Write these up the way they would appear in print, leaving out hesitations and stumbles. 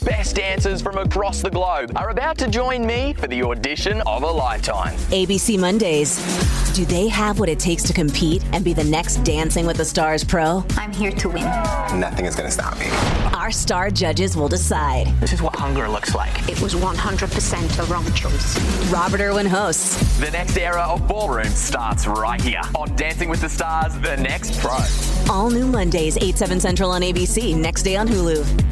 best dancers from across the globe are about to join me for the audition of a lifetime. ABC Mondays. Do they have what it takes to compete and be the next Dancing with the Stars pro? I'm here to win. Nothing is going to stop me. Our star judges will decide. This is what hunger looks like. It was 100% a wrong choice. Robert Irwin hosts. The next era of ballroom starts right here on Dancing with the Stars, The Next Pro. All new Mondays, 8, 7 Central on ABC, next day on Hulu.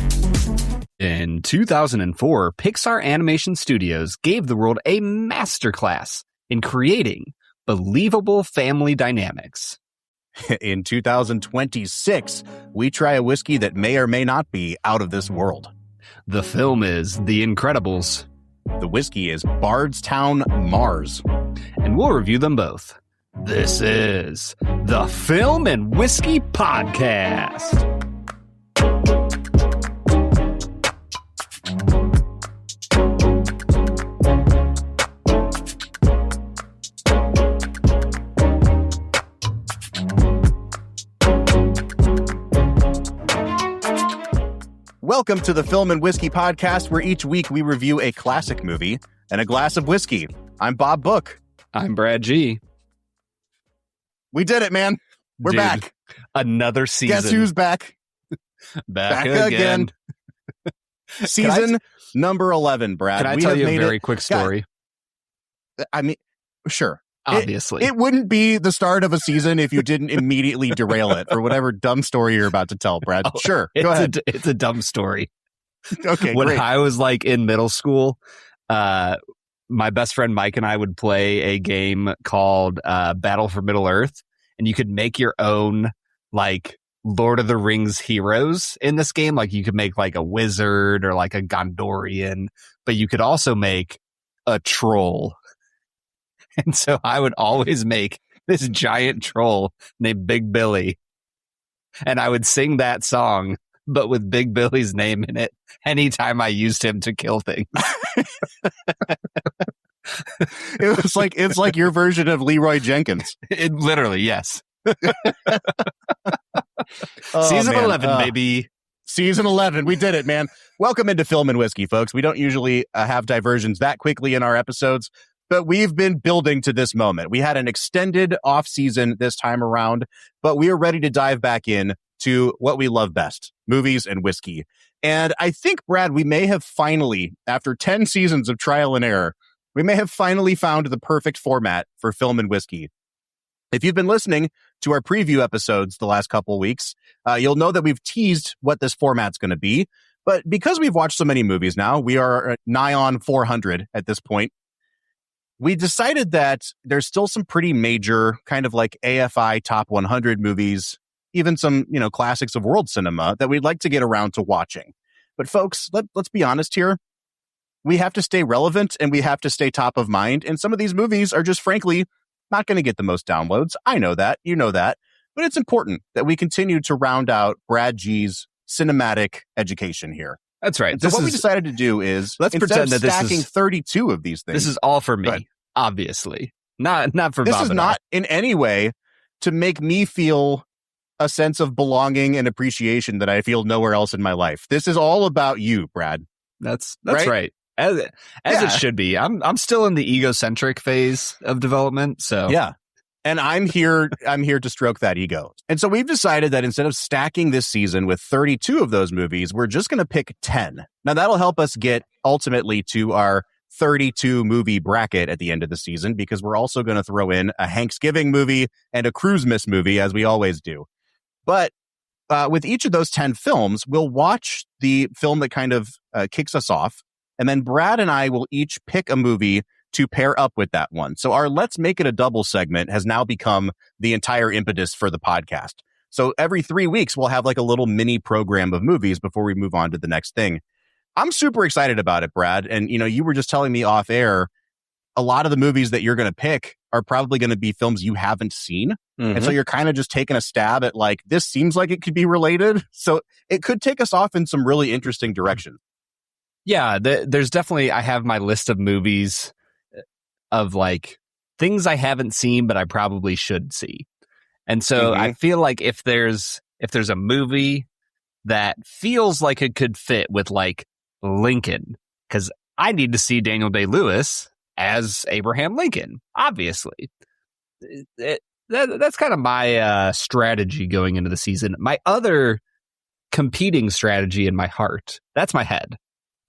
In 2004, Pixar Animation Studios gave the world a masterclass in creating believable family dynamics. In 2026, we try a whiskey that may or may not be out of this world. The film is The Incredibles. The whiskey is Bardstown Mars. And we'll review them both. This is the Film and Whiskey Podcast. Welcome to the Film and Whiskey Podcast, where each week we review a classic movie and a glass of whiskey. I'm Bob Book. I'm Brad G. We did it, man. We're Dude, back. Another season. Guess who's back? Back again. Season number 11, Brad. Can I tell you a very quick story? I mean, sure. Obviously. It wouldn't be the start of a season if you didn't immediately derail it for whatever dumb story you're about to tell, Brad. Sure. Go ahead. It's a dumb story. Okay, when great. I was like in middle school, my best friend Mike and I would play a game called Battle for Middle Earth, and you could make your own like Lord of the Rings heroes in this game. Like you could make like a wizard or like a Gondorian, but you could also make a troll. And so I would always make this giant troll named Big Billy, and I would sing that song, but with Big Billy's name in it anytime I used him to kill things. It's like your version of Leroy Jenkins. It literally, yes. Oh, Season man. 11, baby. Season 11. We did it, man. Welcome into Film and Whiskey, folks. We don't usually have diversions that quickly in our episodes, but we've been building to this moment. We had an extended off season this time around, but we are ready to dive back in to what we love best, movies and whiskey. And I think, Brad, we may have finally, after 10 seasons of trial and error, we may have finally found the perfect format for Film and Whiskey. If you've been listening to our preview episodes the last couple of weeks, you'll know that we've teased what this format's going to be. But because we've watched so many movies now, we are nigh on 400 at this point. We decided that there's still some pretty major kind of like AFI top 100 movies, even some, classics of world cinema that we'd like to get around to watching. But folks, let's be honest here. We have to stay relevant and we have to stay top of mind. And some of these movies are just frankly not going to get the most downloads. I know that. You know that. But it's important that we continue to round out Brad G's cinematic education here. That's right. So what we decided to do is let's pretend that stacking 32 of these things. This is all for me, obviously. Not for Bob. This is not in any way to make me feel a sense of belonging and appreciation that I feel nowhere else in my life. This is all about you, Brad. That's right. As it should be. I'm still in the egocentric phase of development, so yeah. And I'm here to stroke that ego. And so we've decided that instead of stacking this season with 32 of those movies, we're just going to pick 10. Now that'll help us get ultimately to our 32 movie bracket at the end of the season, because we're also going to throw in a Thanksgiving movie and a Christmas movie, as we always do. But with each of those 10 films, we'll watch the film that kind of kicks us off. And then Brad and I will each pick a movie to pair up with that one. So our Let's Make It a Double segment has now become the entire impetus for the podcast. So every 3 weeks, we'll have like a little mini program of movies before we move on to the next thing. I'm super excited about it, Brad. And, you were just telling me off air, a lot of the movies that you're going to pick are probably going to be films you haven't seen. Mm-hmm. And so you're kind of just taking a stab at like, this seems like it could be related. So it could take us off in some really interesting directions. Yeah, there's definitely, I have my list of movies of like things I haven't seen, but I probably should see. And so I feel like if there's a movie that feels like it could fit with like Lincoln, because I need to see Daniel Day-Lewis as Abraham Lincoln, obviously. That's kind of my strategy going into the season. My other competing strategy in my heart, that's my head.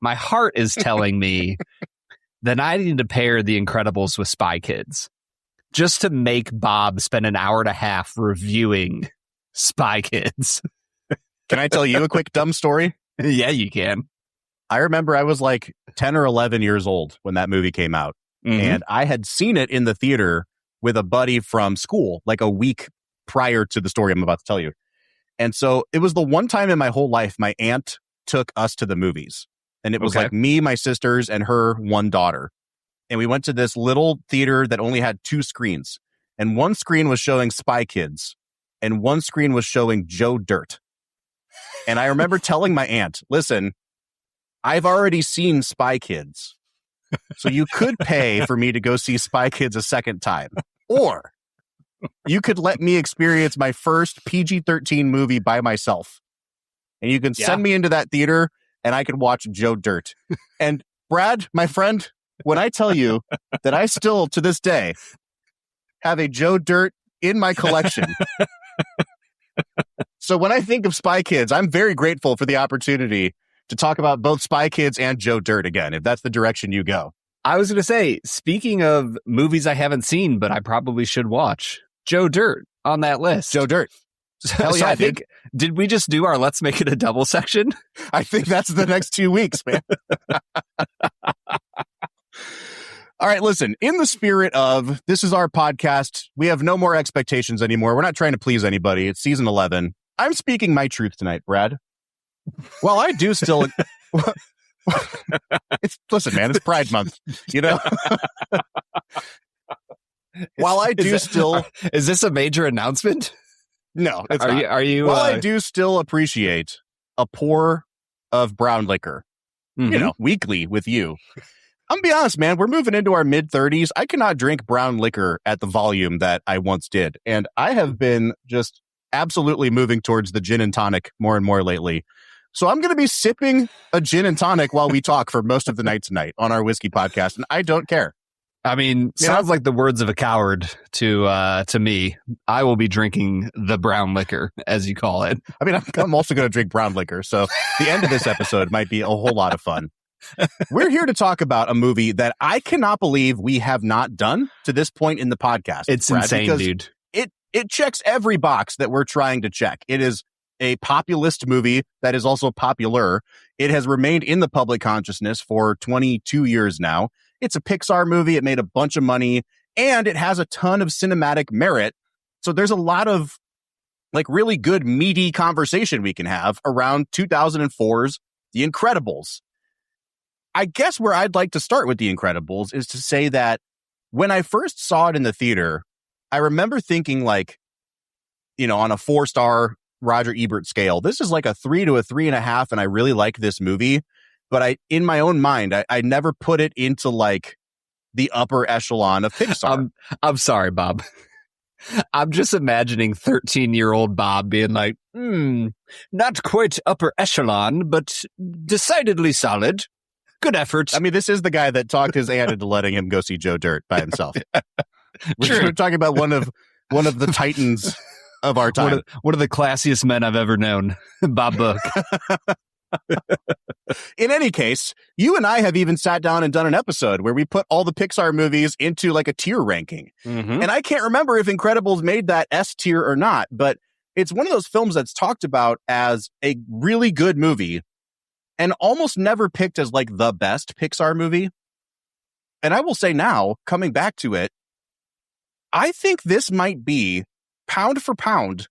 My heart is telling me that I need to pair The Incredibles with Spy Kids just to make Bob spend an hour and a half reviewing Spy Kids. Can I tell you a quick dumb story? Yeah, you can. I remember I was like 10 or 11 years old when that movie came out. And I had seen it in the theater with a buddy from school, like a week prior to the story I'm about to tell you. And so it was the one time in my whole life my aunt took us to the movies. And it was like me, my sisters, and her one daughter. And we went to this little theater that only had 2 screens. And one screen was showing Spy Kids, and one screen was showing Joe Dirt. And I remember telling my aunt, listen, I've already seen Spy Kids, so you could pay for me to go see Spy Kids a second time. Or you could let me experience my first PG-13 movie by myself. And you can send me into that theater, and I could watch Joe Dirt. And Brad, my friend, when I tell you that I still, to this day, have a Joe Dirt in my collection. So when I think of Spy Kids, I'm very grateful for the opportunity to talk about both Spy Kids and Joe Dirt again, if that's the direction you go. I was going to say, speaking of movies I haven't seen, but I probably should watch, Joe Dirt on that list. Joe Dirt. Hell yeah, I think, did we just do our Let's Make It a Double section? I think that's the next 2 weeks, man. All right, listen, in the spirit of this is our podcast, we have no more expectations anymore. We're not trying to please anybody. It's season 11. I'm speaking my truth tonight, Brad. Well, I do still... Listen, man, it's Pride Month, you know? While I do still... Is this a major announcement? No, it's not. Are you? While I do still appreciate a pour of brown liquor, you know, weekly with you. I'm gonna be honest, man, we're moving into our mid-30s. I cannot drink brown liquor at the volume that I once did. And I have been just absolutely moving towards the gin and tonic more and more lately. So I'm going to be sipping a gin and tonic while we talk for most of the night tonight on our whiskey podcast. And I don't care. I mean, sounds like the words of a coward to me. I will be drinking the brown liquor, as you call it. I mean, I'm also going to drink brown liquor. So the end of this episode might be a whole lot of fun. We're here to talk about a movie that I cannot believe we have not done to this point in the podcast. It's Brad, insane, dude. It checks every box that we're trying to check. It is a populist movie that is also popular. It has remained in the public consciousness for 22 years now. It's a Pixar movie. It made a bunch of money, and it has a ton of cinematic merit. So there's a lot of like really good, meaty conversation we can have around 2004's The Incredibles. I guess where I'd like to start with The Incredibles is to say that when I first saw it in the theater, I remember thinking like, you know, on a 4-star Roger Ebert scale, this is like a 3 to a 3.5, and I really like this movie. But in my own mind, I never put it into like the upper echelon of Pixar. I'm sorry, Bob. I'm just imagining 13-year-old Bob being like, not quite upper echelon, but decidedly solid. Good effort. I mean, this is the guy that talked his aunt into letting him go see Joe Dirt by himself. We're talking about one of the titans of our time. One of the classiest men I've ever known, Bob Book. In any case, you and I have even sat down and done an episode where we put all the Pixar movies into like a tier ranking. And I can't remember if Incredibles made that S tier or not, but it's one of those films that's talked about as a really good movie and almost never picked as like the best Pixar movie. And I will say now, coming back to it, I think this might be, pound for pound,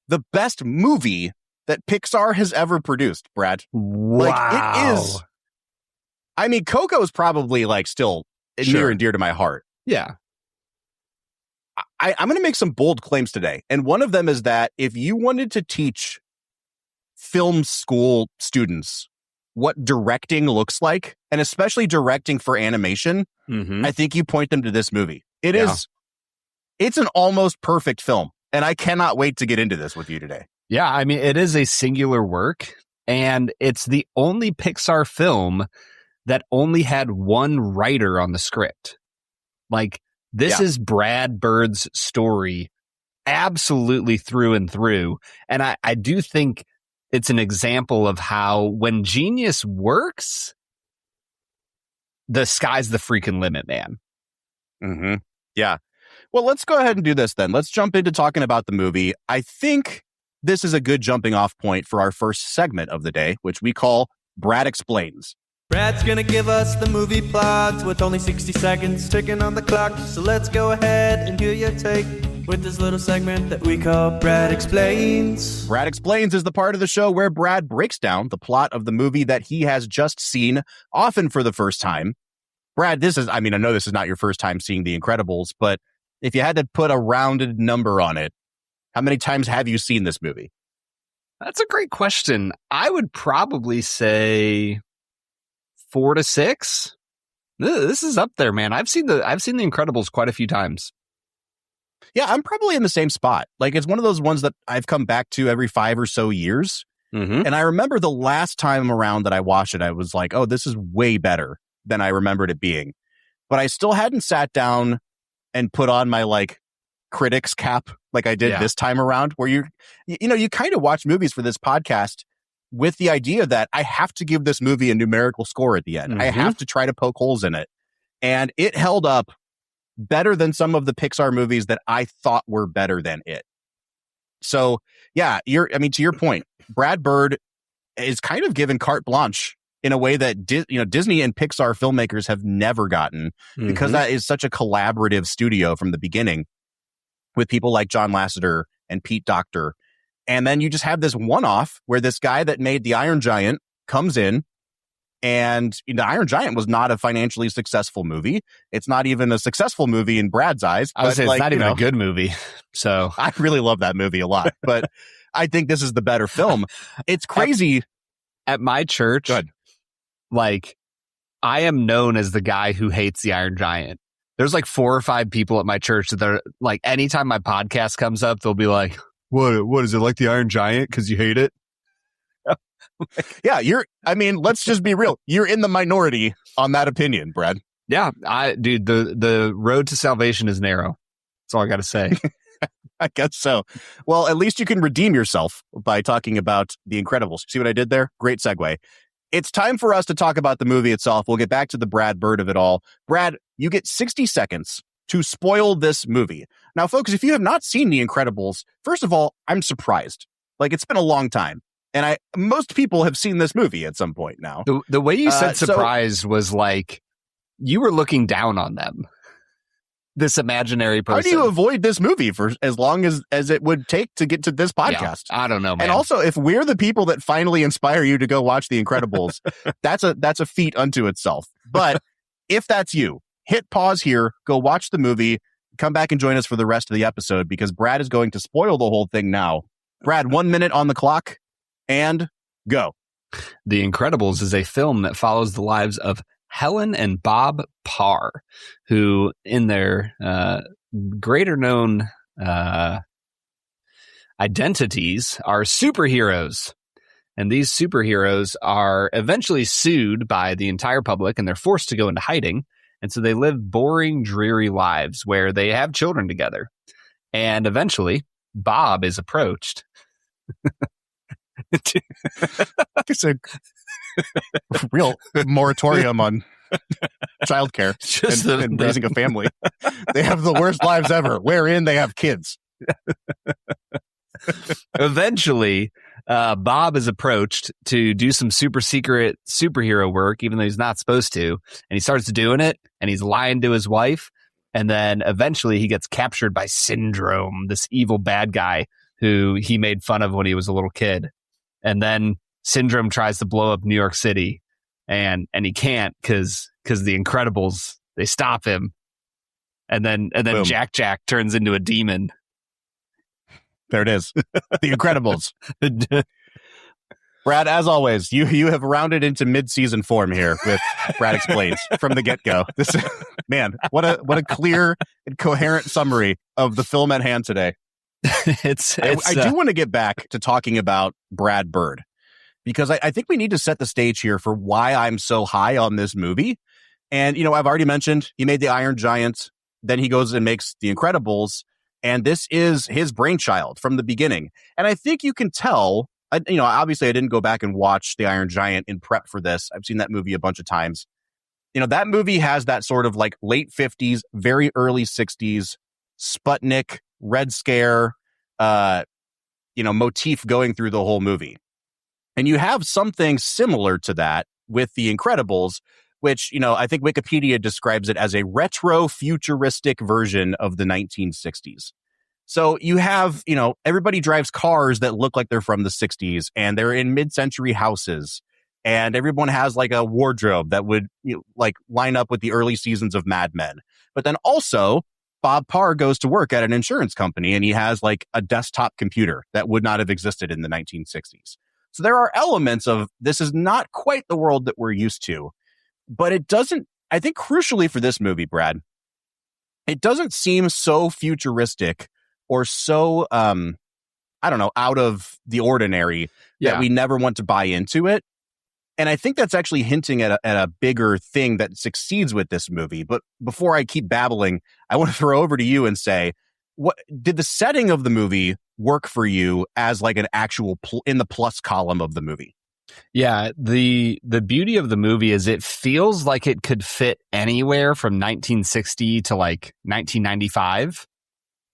the best movie that Pixar has ever produced, Brad. Wow. Like, it is. I mean, Coco is probably like still near and dear to my heart. Yeah. I'm going to make some bold claims today. And one of them is that if you wanted to teach film school students what directing looks like, and especially directing for animation, I think you point them to this movie. It's an almost perfect film. And I cannot wait to get into this with you today. Yeah, I mean, it is a singular work. And it's the only Pixar film that only had one writer on the script. Like, this is Brad Bird's story absolutely through and through. And I do think it's an example of how when genius works, the sky's the freaking limit, man. Mm-hmm. Yeah. Well, let's go ahead and do this then. Let's jump into talking about the movie. I think this is a good jumping off point for our first segment of the day, which we call Brad Explains. Brad's gonna give us the movie plot with only 60 seconds ticking on the clock. So let's go ahead and hear your take with this little segment that we call Brad Explains. Brad Explains is the part of the show where Brad breaks down the plot of the movie that he has just seen, often for the first time. Brad, I know this is not your first time seeing The Incredibles, but if you had to put a rounded number on it, how many times have you seen this movie? That's a great question. I would probably say 4 to 6. This is up there, man. I've seen the Incredibles quite a few times. Yeah, I'm probably in the same spot. Like, it's one of those ones that I've come back to every 5 or so years. Mm-hmm. And I remember the last time around that I watched it, I was like, oh, this is way better than I remembered it being. But I still hadn't sat down and put on my, like, critics cap like I did this time around, where you kind of watch movies for this podcast with the idea that I have to give this movie a numerical score at the end. Mm-hmm. I have to try to poke holes in it. And it held up better than some of the Pixar movies that I thought were better than it. So, yeah, to your point, Brad Bird is kind of given carte blanche in a way that Disney and Pixar filmmakers have never gotten, because that is such a collaborative studio from the beginning with people like John Lasseter and Pete Docter. And then you just have this one-off where this guy that made The Iron Giant comes in, and The Iron Giant was not a financially successful movie. It's not even a successful movie in Brad's eyes. I would say it's not even a good movie. So I really love that movie a lot, but I think this is the better film. It's crazy. At my church, like, I am known as the guy who hates The Iron Giant. There's like 4 or 5 people at my church that are like, anytime my podcast comes up, they'll be like, what is it, like The Iron Giant because you hate it? Yeah, let's just be real. You're in the minority on that opinion, Brad. Yeah, dude, the road to salvation is narrow. That's all I got to say. I guess so. Well, at least you can redeem yourself by talking about The Incredibles. See what I did there? Great segue. It's time for us to talk about the movie itself. We'll get back to the Brad Bird of it all. Brad, you get 60 seconds to spoil this movie. Now, folks, if you have not seen The Incredibles, first of all, I'm surprised. Like, it's been a long time. And most people have seen this movie at some point now. The way you said surprised was like you were looking down on them. This imaginary person. How do you avoid this movie for as long as it would take to get to this podcast? Yeah, I don't know, man. And also, if we're the people that finally inspire you to go watch The Incredibles, that's a feat unto itself. But if that's you, hit pause here, go watch the movie, come back and join us for the rest of the episode, because Brad is going to spoil the whole thing now. Brad, 1 minute on the clock, and go. The Incredibles is a film that follows the lives of Helen and Bob Parr, who in their greater known identities are superheroes. And these superheroes are eventually sued by the entire public, and they're forced to go into hiding. And so they live boring, dreary lives where they have children together. And eventually, Bob is approached. It's a real moratorium on childcare and raising a family. They have the worst lives ever, wherein they have kids. Eventually, Bob is approached to do some super secret superhero work, even though he's not supposed to. And he starts doing it, and he's lying to his wife. And then eventually he gets captured by Syndrome, this evil bad guy who he made fun of when he was a little kid. And then Syndrome tries to blow up New York City, and he can't because the Incredibles, they stop him. And then Boom. Jack turns into a demon. There it is. The Incredibles. Brad, as always, you have rounded into mid-season form here with Brad Explains from the get-go. This, man, what a clear and coherent summary of the film at hand today. I do want to get back to talking about Brad Bird, because I think we need to set the stage here for why I'm so high on this movie. And, I've already mentioned he made The Iron Giant. Then he goes and makes The Incredibles. And this is his brainchild from the beginning. And I think you can tell, obviously I didn't go back and watch The Iron Giant in prep for this. I've seen that movie a bunch of times. That movie has that sort of like late 50s, very early 60s, Sputnik, Red Scare, motif going through the whole movie. And you have something similar to that with The Incredibles, which, I think Wikipedia describes it as a retro-futuristic version of the 1960s. So you have, everybody drives cars that look like they're from the 60s, and they're in mid-century houses, and everyone has like a wardrobe that would line up with the early seasons of Mad Men. But then also, Bob Parr goes to work at an insurance company, and he has like a desktop computer that would not have existed in the 1960s. So there are elements of this is not quite the world that we're used to. But it doesn't, I think crucially for this movie, Brad, it doesn't seem so futuristic or so, out of the ordinary that we never want to buy into it. And I think that's actually hinting at a bigger thing that succeeds with this movie. But before I keep babbling, I want to throw over to you and say, what did the setting of the movie work for you as like an actual in the plus column of the movie? Yeah, the beauty of the movie is it feels like it could fit anywhere from 1960 to like 1995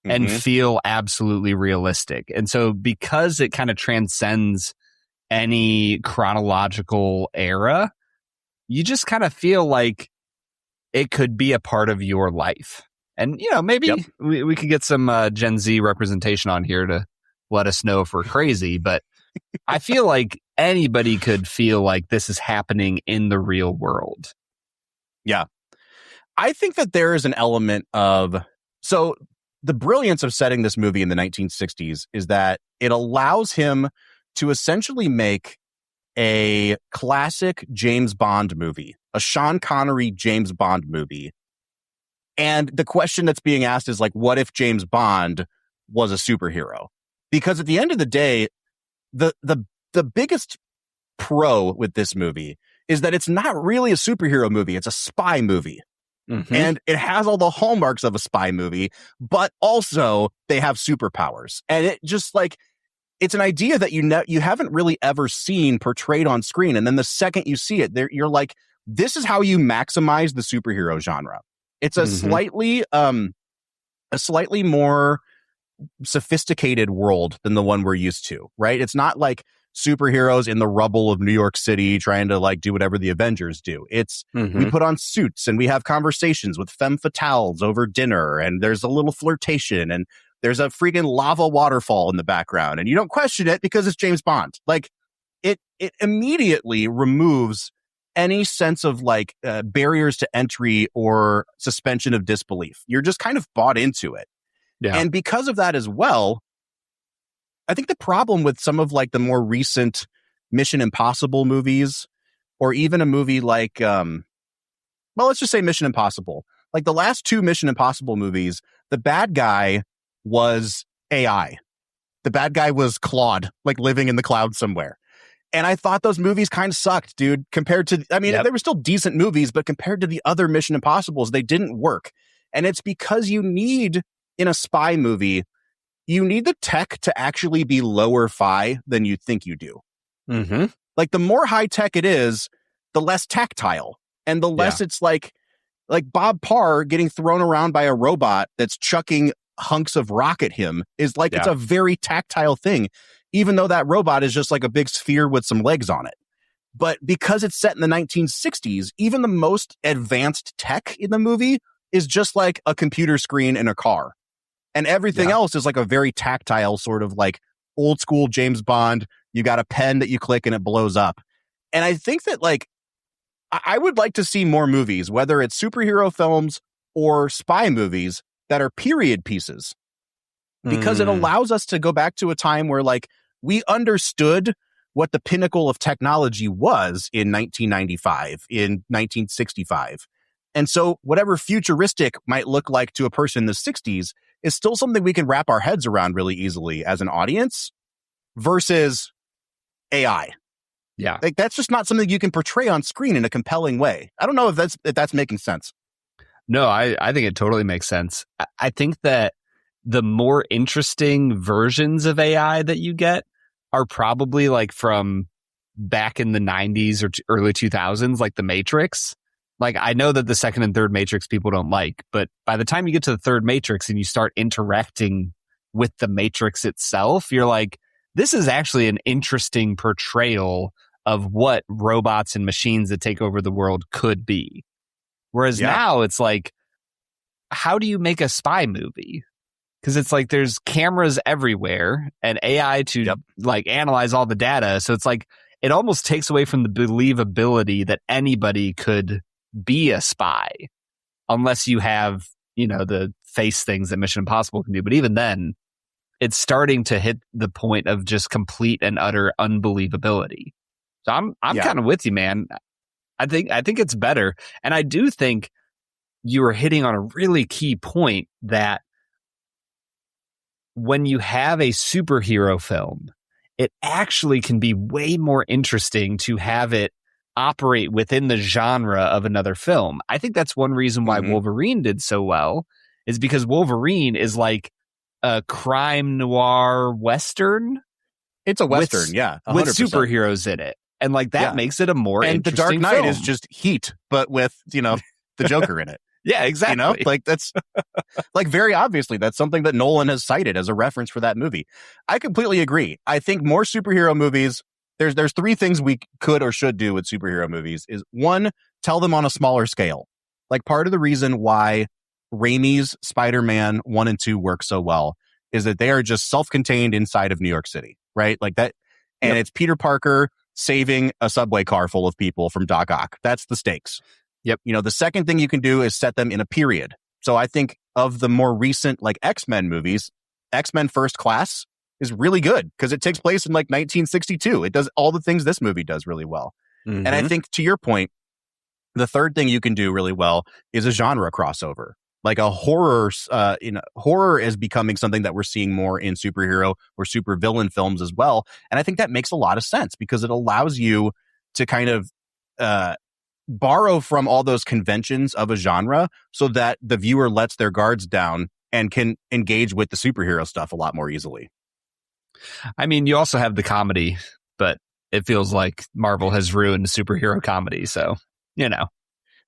and feel absolutely realistic. And so because it kind of transcends any chronological era, you just kind of feel like it could be a part of your life. And, maybe we could get some Gen Z representation on here to let us know if we're crazy, but I feel like anybody could feel like this is happening in the real world. Yeah. I think that there is an element of, so the brilliance of setting this movie in the 1960s is that it allows him to essentially make a classic James Bond movie, a Sean Connery James Bond movie. And the question that's being asked is like, what if James Bond was a superhero? Because at the end of the day, the biggest pro with this movie is that it's not really a superhero movie. It's a spy movie. And it has all the hallmarks of a spy movie, but also they have superpowers. And it just like, it's an idea that you haven't really ever seen portrayed on screen. And then the second you see it, you're like, this is how you maximize the superhero genre. It's a slightly more sophisticated world than the one we're used to, right? It's not like superheroes in the rubble of New York City trying to like do whatever the Avengers do. It's we put on suits and we have conversations with femme fatales over dinner, and there's a little flirtation, and there's a freaking lava waterfall in the background, and you don't question it because it's James Bond. Like it immediately removes any sense of like barriers to entry or suspension of disbelief. You're just kind of bought into it. Yeah. And because of that as well, I think the problem with some of like the more recent Mission Impossible movies, or even a movie like, let's just say Mission Impossible. Like the last two Mission Impossible movies, the bad guy was AI. The bad guy was Claude, like living in the cloud somewhere. And I thought those movies kind of sucked, dude, compared to, they were still decent movies, but compared to the other Mission Impossibles, they didn't work. And it's because you need, in a spy movie, you need the tech to actually be lower fi than you think you do. Like the more high tech it is, the less tactile, and the less it's like Bob Parr getting thrown around by a robot that's chucking hunks of rock at him is like, it's a very tactile thing, even though that robot is just like a big sphere with some legs on it. But because it's set in the 1960s, even the most advanced tech in the movie is just like a computer screen in a car. And everything else is like a very tactile sort of like old school James Bond. You got a pen that you click and it blows up. And I think that like, I would like to see more movies, whether it's superhero films or spy movies, that are period pieces, because it allows us to go back to a time where like we understood what the pinnacle of technology was in 1995, in 1965. And so whatever futuristic might look like to a person in the 60s is still something we can wrap our heads around really easily as an audience versus AI. Yeah. Like, that's just not something you can portray on screen in a compelling way. I don't know if that's making sense. No, I think it totally makes sense. I think that the more interesting versions of AI that you get are probably like from back in the 90s or early 2000s, like the Matrix. Like, I know that the second and third Matrix people don't like, but by the time you get to the third Matrix and you start interacting with the Matrix itself, you're like, this is actually an interesting portrayal of what robots and machines that take over the world could be. Whereas now it's like, how do you make a spy movie? Because it's like there's cameras everywhere and AI to like analyze all the data. So it's like it almost takes away from the believability that anybody could be a spy unless you have, the face things that Mission Impossible can do. But even then, it's starting to hit the point of just complete and utter unbelievability. So I'm kind of with you, man. I think it's better. And I do think you were hitting on a really key point that when you have a superhero film, it actually can be way more interesting to have it operate within the genre of another film. I think that's one reason why Wolverine did so well, is because Wolverine is like a crime noir Western. It's a Western, 100%. With superheroes in it. And like that makes it a more interesting The Dark Knight film. is just Heat, but with, the Joker in it. Yeah, exactly. Like that's like very obviously that's something that Nolan has cited as a reference for that movie. I completely agree. I think more superhero movies, there's three things we could or should do with superhero movies is one, tell them on a smaller scale. Like part of the reason why Raimi's Spider-Man 1 and 2 work so well is that they are just self-contained inside of New York City, right? Like that. And it's Peter Parker saving a subway car full of people from Doc Ock. That's the stakes. Yep. The second thing you can do is set them in a period. So I think of the more recent like X-Men movies, X-Men First Class is really good because it takes place in like 1962. It does all the things this movie does really well. And I think to your point, the third thing you can do really well is a genre crossover. Like a horror, horror is becoming something that we're seeing more in superhero or supervillain films as well. And I think that makes a lot of sense because it allows you to kind of borrow from all those conventions of a genre so that the viewer lets their guards down and can engage with the superhero stuff a lot more easily. I mean, you also have the comedy, but it feels like Marvel has ruined superhero comedy. So,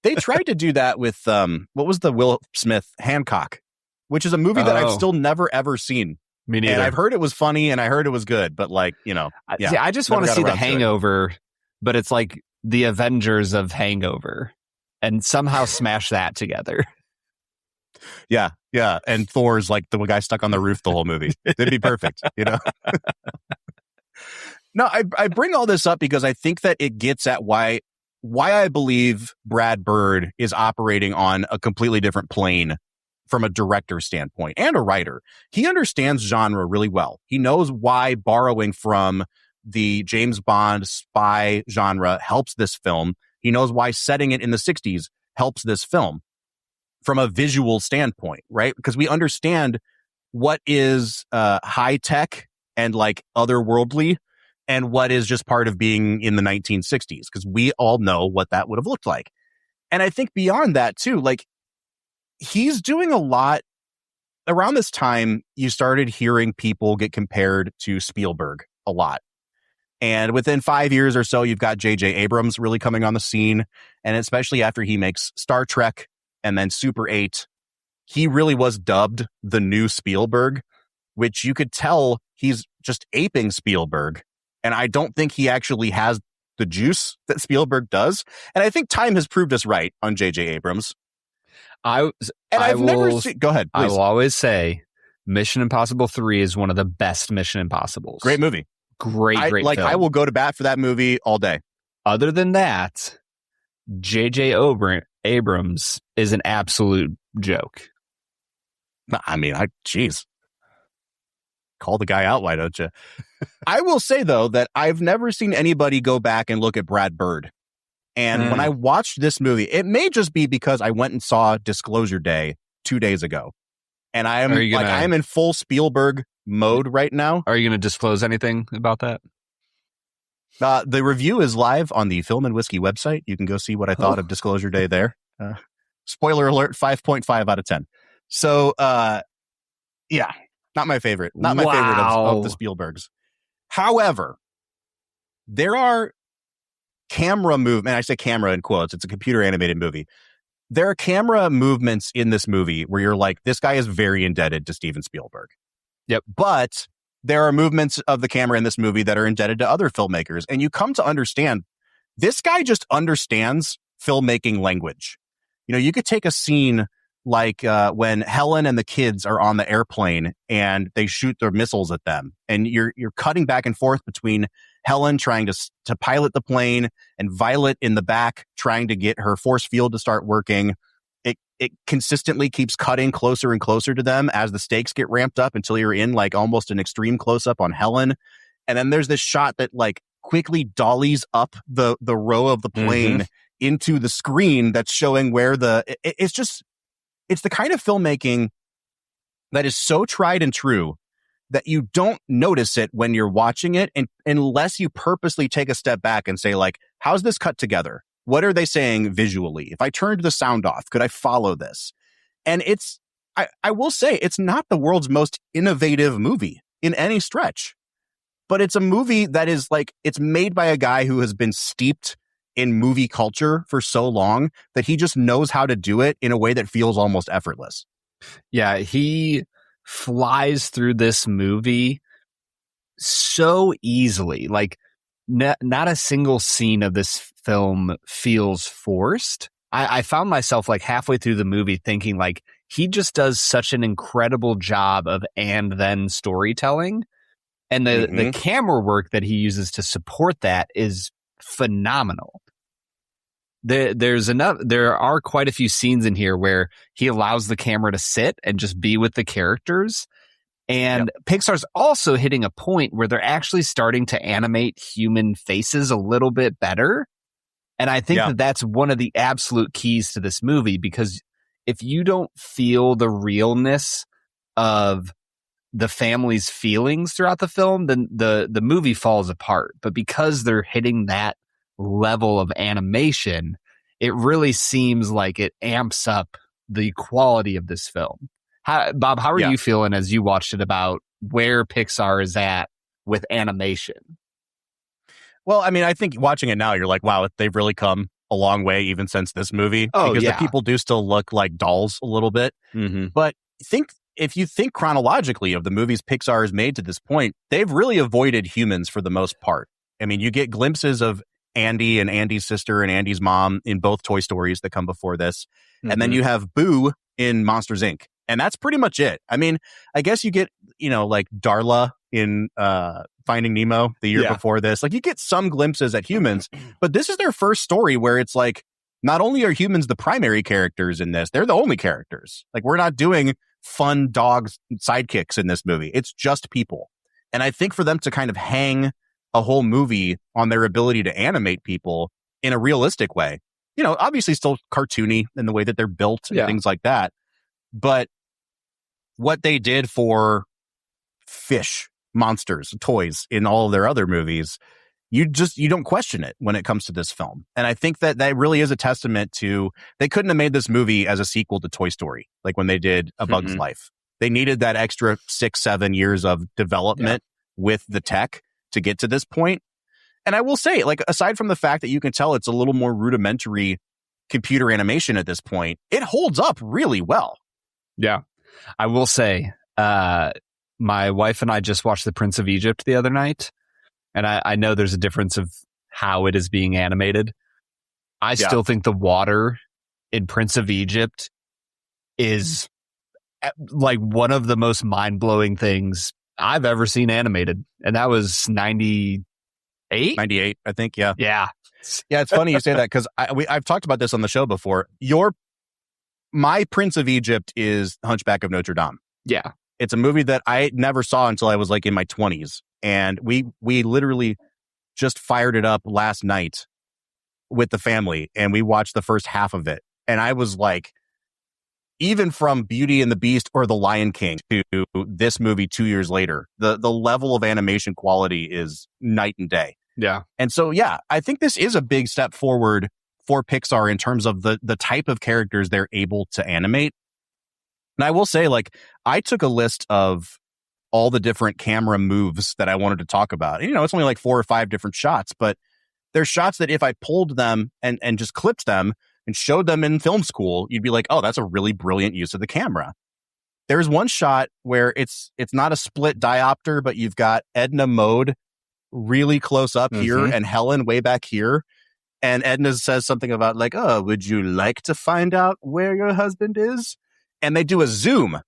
They tried to do that with, what was the Will Smith Hancock, which is a movie that I've still never, ever seen. Me neither. And I've heard it was funny and I heard it was good, but like, See, I just want to see The Hangover, but it's like the Avengers of Hangover and somehow smash that together. Yeah. And Thor's like the guy stuck on the roof the whole movie. It'd be perfect, No, I bring all this up because I think that it gets at why I believe Brad Bird is operating on a completely different plane from a director standpoint and a writer. He understands genre really well. He knows why borrowing from the James Bond spy genre helps this film. He knows why setting it in the 60s helps this film from a visual standpoint, right? Because we understand what is high tech and like otherworldly and what is just part of being in the 1960s, because we all know what that would have looked like. And I think beyond that too, like he's doing a lot. Around this time, you started hearing people get compared to Spielberg a lot. And within 5 years or so, you've got J.J. Abrams really coming on the scene. And especially after he makes Star Trek and then Super 8, he really was dubbed the new Spielberg, which you could tell he's just aping Spielberg. And I don't think he actually has the juice that Spielberg does. And I think time has proved us right on J.J. Abrams. Go ahead, please. I will always say Mission Impossible 3 is one of the best Mission Impossibles. Great movie. Great film. I will go to bat for that movie all day. Other than that, J.J. Abrams is an absolute joke. I mean, geez. Call the guy out, why don't you? I will say, though, that I've never seen anybody go back and look at Brad Bird. And when I watched this movie, it may just be because I went and saw Disclosure Day 2 days ago. And I am in full Spielberg mode right now. Are you going to disclose anything about that? The review is live on the Film and Whiskey website. You can go see what I thought of Disclosure Day there. Spoiler alert, 5.5 out of 10. So, yeah, not my favorite. Not my favorite of the Spielbergs. However, there are camera movement. I say camera in quotes. It's a computer animated movie. There are camera movements in this movie where you're like, this guy is very indebted to Steven Spielberg. Yep. But there are movements of the camera in this movie that are indebted to other filmmakers. And you come to understand this guy just understands filmmaking language. You know, you could take a scene like when Helen and the kids are on the airplane and they shoot their missiles at them. And you're cutting back and forth between Helen trying to pilot the plane and Violet in the back trying to get her force field to start working. It consistently keeps cutting closer and closer to them as the stakes get ramped up until you're in like almost an extreme close up on Helen. And then there's this shot that like quickly dollies up the row of the plane into the screen that's showing where it's the kind of filmmaking that is so tried and true that you don't notice it when you're watching it, and unless you purposely take a step back and say, like, how's this cut together? What are they saying visually? If I turned the sound off, could I follow this? And I will say, it's not the world's most innovative movie in any stretch, but it's a movie that is like, it's made by a guy who has been steeped in movie culture for so long that he just knows how to do it in a way that feels almost effortless. Yeah, he flies through this movie so easily. Like, not a single scene of this film feels forced. I found myself like halfway through the movie thinking like he just does such an incredible job of and then storytelling. And the camera work that he uses to support that is phenomenal. There are quite a few scenes in here where he allows the camera to sit and just be with the characters. And Pixar's also hitting a point where they're actually starting to animate human faces a little bit better. And I think that that's one of the absolute keys to this movie, because if you don't feel the realness of the family's feelings throughout the film, then the movie falls apart. But because they're hitting that level of animation, it really seems like it amps up the quality of this film. Bob, how are you feeling as you watched it about where Pixar is at with animation? Well, I mean, I think watching it now, you're like, wow, they've really come a long way even since this movie. Oh, because yeah. the people do still look like dolls a little bit. But if you think chronologically of the movies Pixar has made to this point, they've really avoided humans for the most part. I mean, you get glimpses of Andy and Andy's sister and Andy's mom in both Toy Stories that come before this. And then you have Boo in Monsters, Inc. And that's pretty much it. I mean, I guess you get, like Darla in Finding Nemo the year before this. Like, you get some glimpses at humans, but this is their first story where it's like, not only are humans the primary characters in this, they're the only characters. Like, we're not doing fun dogs sidekicks in this movie. It's just people. And I think for them to kind of hang a whole movie on their ability to animate people in a realistic way, obviously still cartoony in the way that they're built and things like that. But what they did for fish, monsters, toys in all of their other movies, you don't question it when it comes to this film. And I think that really is a testament to, they couldn't have made this movie as a sequel to Toy Story, like when they did A Bug's Life. They needed that extra 6-7 years of development with the tech to get to this point. And I will say, like, aside from the fact that you can tell it's a little more rudimentary computer animation at this point, it holds up really well. Yeah. I will say, my wife and I just watched The Prince of Egypt the other night, and I know there's a difference of how it is being animated. I still think the water in Prince of Egypt is like one of the most mind-blowing things I've ever seen animated. And that was 98? 98, I think, yeah. Yeah. Yeah, it's funny you say that, because I've talked about this on the show before. My Prince of Egypt is Hunchback of Notre Dame. Yeah. It's a movie that I never saw until I was like in my 20s. And we literally just fired it up last night with the family, and we watched the first half of it. And I was like, even from Beauty and the Beast or The Lion King to this movie 2 years later, the level of animation quality is night and day. Yeah. And so, yeah, I think this is a big step forward for Pixar in terms of the type of characters they're able to animate. And I will say, like, I took a list of all the different camera moves that I wanted to talk about. And, it's only like 4 or 5 different shots, but there's shots that if I pulled them and just clipped them and showed them in film school, you'd be like, oh, that's a really brilliant use of the camera. There's one shot where it's not a split diopter, but you've got Edna Mode really close up here and Helen way back here. And Edna says something about like, oh, would you like to find out where your husband is? And they do a zoom.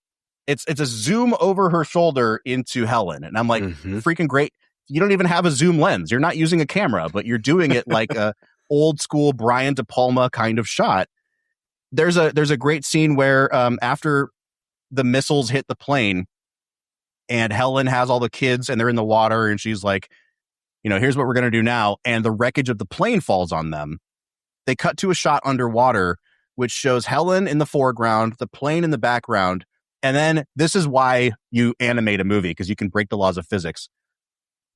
It's a zoom over her shoulder into Helen. And I'm like, freaking great. You don't even have a zoom lens. You're not using a camera, but you're doing it like a old school Brian De Palma kind of shot. There's a great scene where after the missiles hit the plane and Helen has all the kids and they're in the water and she's like, here's what we're going to do now. And the wreckage of the plane falls on them. They cut to a shot underwater, which shows Helen in the foreground, the plane in the background. And then this is why you animate a movie, because you can break the laws of physics.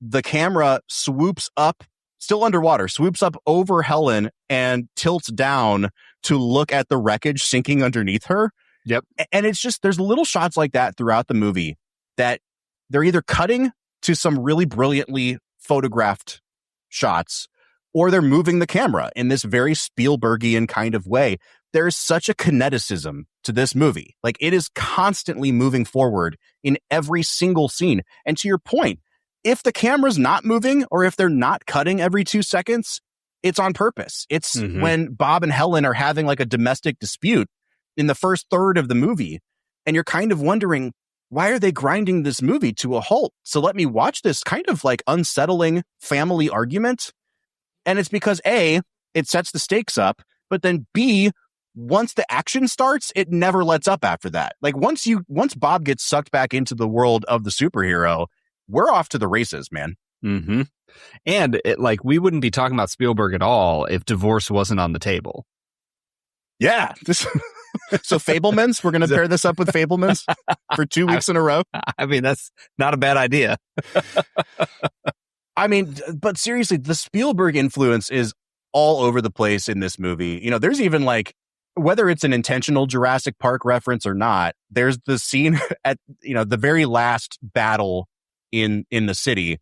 The camera swoops up, still underwater, swoops up over Helen and tilts down to look at the wreckage sinking underneath her. Yep. And it's just, there's little shots like that throughout the movie that they're either cutting to some really brilliantly photographed shots or they're moving the camera in this very Spielbergian kind of way. There's such a kineticism to this movie. Like, it is constantly moving forward in every single scene. And to your point, if the camera's not moving or if they're not cutting every 2 seconds, it's on purpose. It's when Bob and Helen are having like a domestic dispute in the first third of the movie. And you're kind of wondering, why are they grinding this movie to a halt? So let me watch this kind of like unsettling family argument. And it's because A, it sets the stakes up, but then B, once the action starts, it never lets up after that. Like once Bob gets sucked back into the world of the superhero, we're off to the races, man. Mm-hmm. And we wouldn't be talking about Spielberg at all if divorce wasn't on the table. Yeah. So Fabelmans, we're going to pair this up with Fabelmans for 2 weeks in a row. I mean, that's not a bad idea. I mean, but seriously, the Spielberg influence is all over the place in this movie. There's even like, whether it's an intentional Jurassic Park reference or not, there's the scene at, the very last battle in the city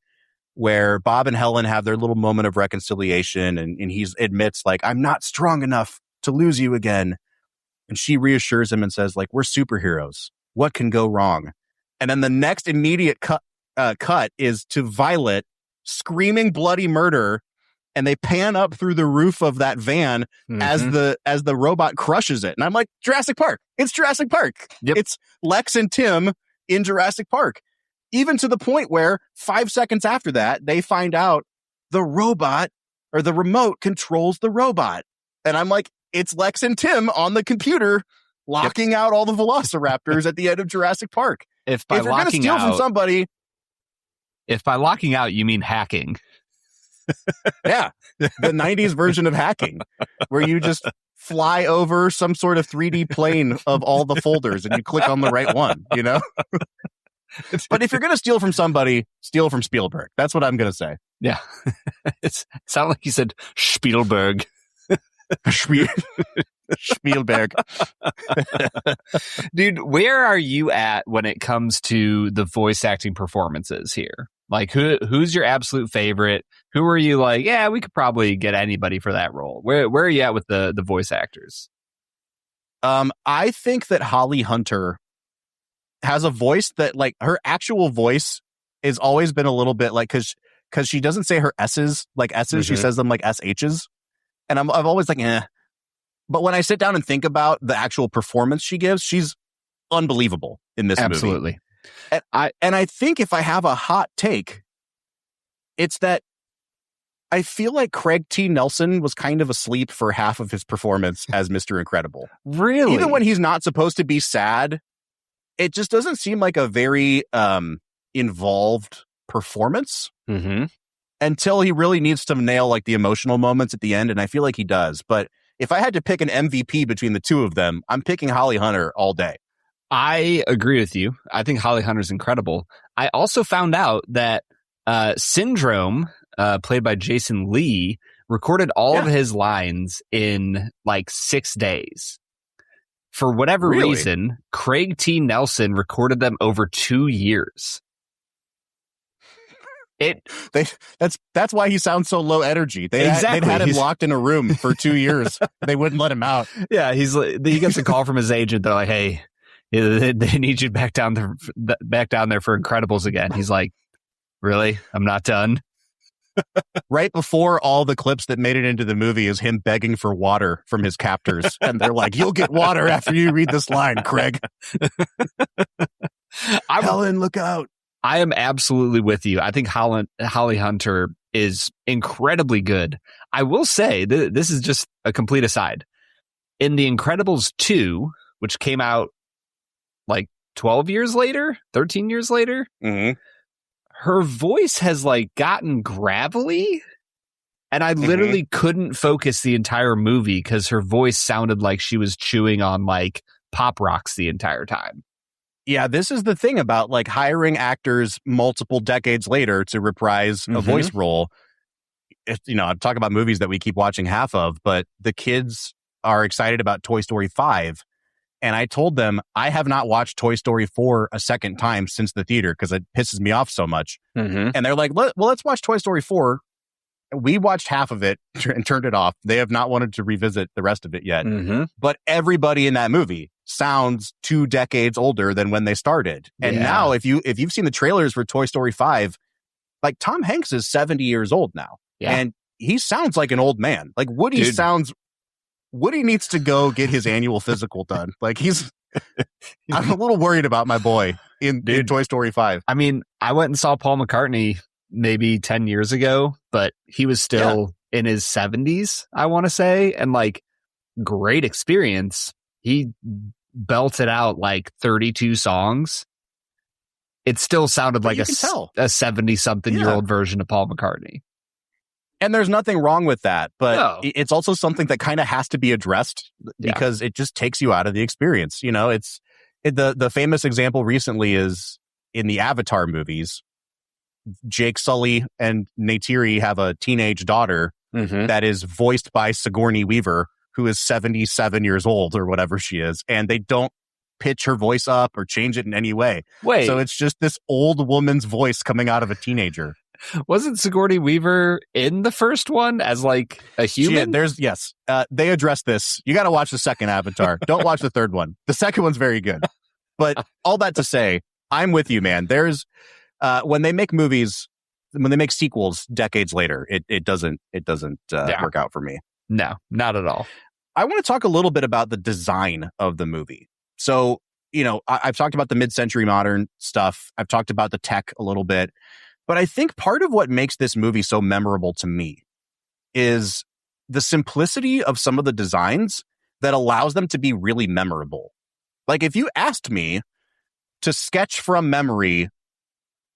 where Bob and Helen have their little moment of reconciliation and he admits like, I'm not strong enough to lose you again. And she reassures him and says like, we're superheroes. What can go wrong? And then the next immediate cut is to Violet screaming bloody murder. And they pan up through the roof of that van as the robot crushes it. And I'm like, Jurassic Park. It's Jurassic Park. Yep. It's Lex and Tim in Jurassic Park. Even to the point where 5 seconds after that, they find out the robot or the remote controls the robot. And I'm like, it's Lex and Tim on the computer locking out all the velociraptors at the end of Jurassic Park. If you're going to steal from somebody. If by locking out, you mean hacking. Yeah, the 90s version of hacking, where you just fly over some sort of 3D plane of all the folders and you click on the right one, But if you're going to steal from somebody, steal from Spielberg. That's what I'm going to say. Yeah. It sounded like you said Spielberg. Spielberg. Dude, where are you at when it comes to the voice acting performances here? Like, who's your absolute favorite? Who are you like, yeah, we could probably get anybody for that role? Where are you at with the voice actors? I think that Holly Hunter has a voice that, like, her actual voice has always been a little bit like, because she doesn't say her S's like S's, she says them like SH's. And I've always like, eh. But when I sit down and think about the actual performance she gives, she's unbelievable in this movie. Absolutely. And I think if I have a hot take, it's that I feel like Craig T. Nelson was kind of asleep for half of his performance as Mr. Incredible. Really? Even when he's not supposed to be sad, it just doesn't seem like a very involved performance until he really needs to nail like the emotional moments at the end. And I feel like he does. But if I had to pick an MVP between the two of them, I'm picking Holly Hunter all day. I agree with you. I think Holly Hunter's incredible. I also found out that Syndrome, played by Jason Lee, recorded all of his lines in like 6 days. For whatever reason, Craig T. Nelson recorded them over 2 years. That's why he sounds so low energy. They'd had him locked in a room for 2 years. They wouldn't let him out. Yeah, he gets a call from his agent. They're like, "Hey, they need you back down there for Incredibles again." He's like, "Really? I'm not done." Right before all the clips that made it into the movie is him begging for water from his captors, and they're like, "You'll get water after you read this line, Craig." Helen, look out. I am absolutely with you. I think Holly Hunter is incredibly good. I will say, this is just a complete aside. In The Incredibles 2, which came out like 12 years later, 13 years later, her voice has like gotten gravelly. And I literally couldn't focus the entire movie because her voice sounded like she was chewing on like Pop Rocks the entire time. Yeah, this is the thing about like hiring actors multiple decades later to reprise a voice role. I'm talking about movies that we keep watching half of, but the kids are excited about Toy Story 5. And I told them I have not watched Toy Story 4 a second time since the theater because it pisses me off so much. And they're like, let's watch Toy Story 4. We watched half of it and turned it off. They have not wanted to revisit the rest of it yet. But everybody in that movie sounds 2 decades older than when they started. And now if you've seen the trailers for Toy Story 5, like Tom Hanks is 70 years old now. And he sounds like an old man. Like Woody needs to go get his annual physical done. Like I'm a little worried about my boy in Toy Story 5. I mean, I went and saw Paul McCartney maybe 10 years ago, but he was still in his 70s, I want to say. And like, great experience. He belted out like 32 songs. It still sounded like a 70-something-year-old version of Paul McCartney. And there's nothing wrong with that, but it's also something that kind of has to be addressed because it just takes you out of the experience. The famous example recently is in the Avatar movies. Jake Sully and Neytiri have a teenage daughter that is voiced by Sigourney Weaver, who is 77 years old or whatever she is, and they don't pitch her voice up or change it in any way. Wait. So it's just this old woman's voice coming out of a teenager. Wasn't Sigourney Weaver in the first one as like a human? They addressed this. You got to watch the second Avatar. Don't watch the third one. The second one's very good. But all that to say, I'm with you, man. There's when they make sequels decades later, it doesn't work out for me. No, not at all. I want to talk a little bit about the design of the movie. So, I've talked about the mid-century modern stuff. I've talked about the tech a little bit. But I think part of what makes this movie so memorable to me is the simplicity of some of the designs that allows them to be really memorable. Like if you asked me to sketch from memory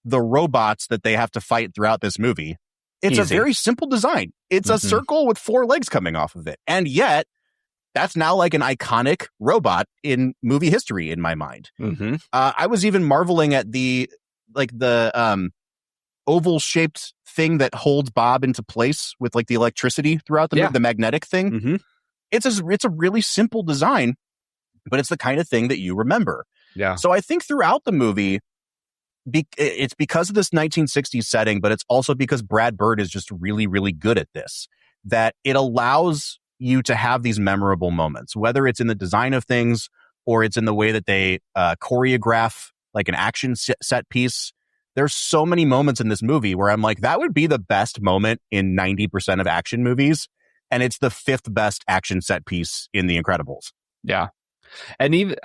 the robots that they have to fight throughout this movie, it's a very simple design. It's a circle with 4 legs coming off of it. And yet that's now like an iconic robot in movie history in my mind. I was even marveling at the oval shaped thing that holds Bob into place with like the electricity throughout the movie, the magnetic thing. It's a really simple design, but it's the kind of thing that you remember. Yeah. So I think throughout the movie, it's because of this 1960s setting, but it's also because Brad Bird is just really, really good at this, that it allows you to have these memorable moments, whether it's in the design of things or it's in the way that they choreograph like an action set piece. There's so many moments in this movie where I'm like, that would be the best moment in 90% of action movies. And it's the 5th best action set piece in The Incredibles. Yeah. And even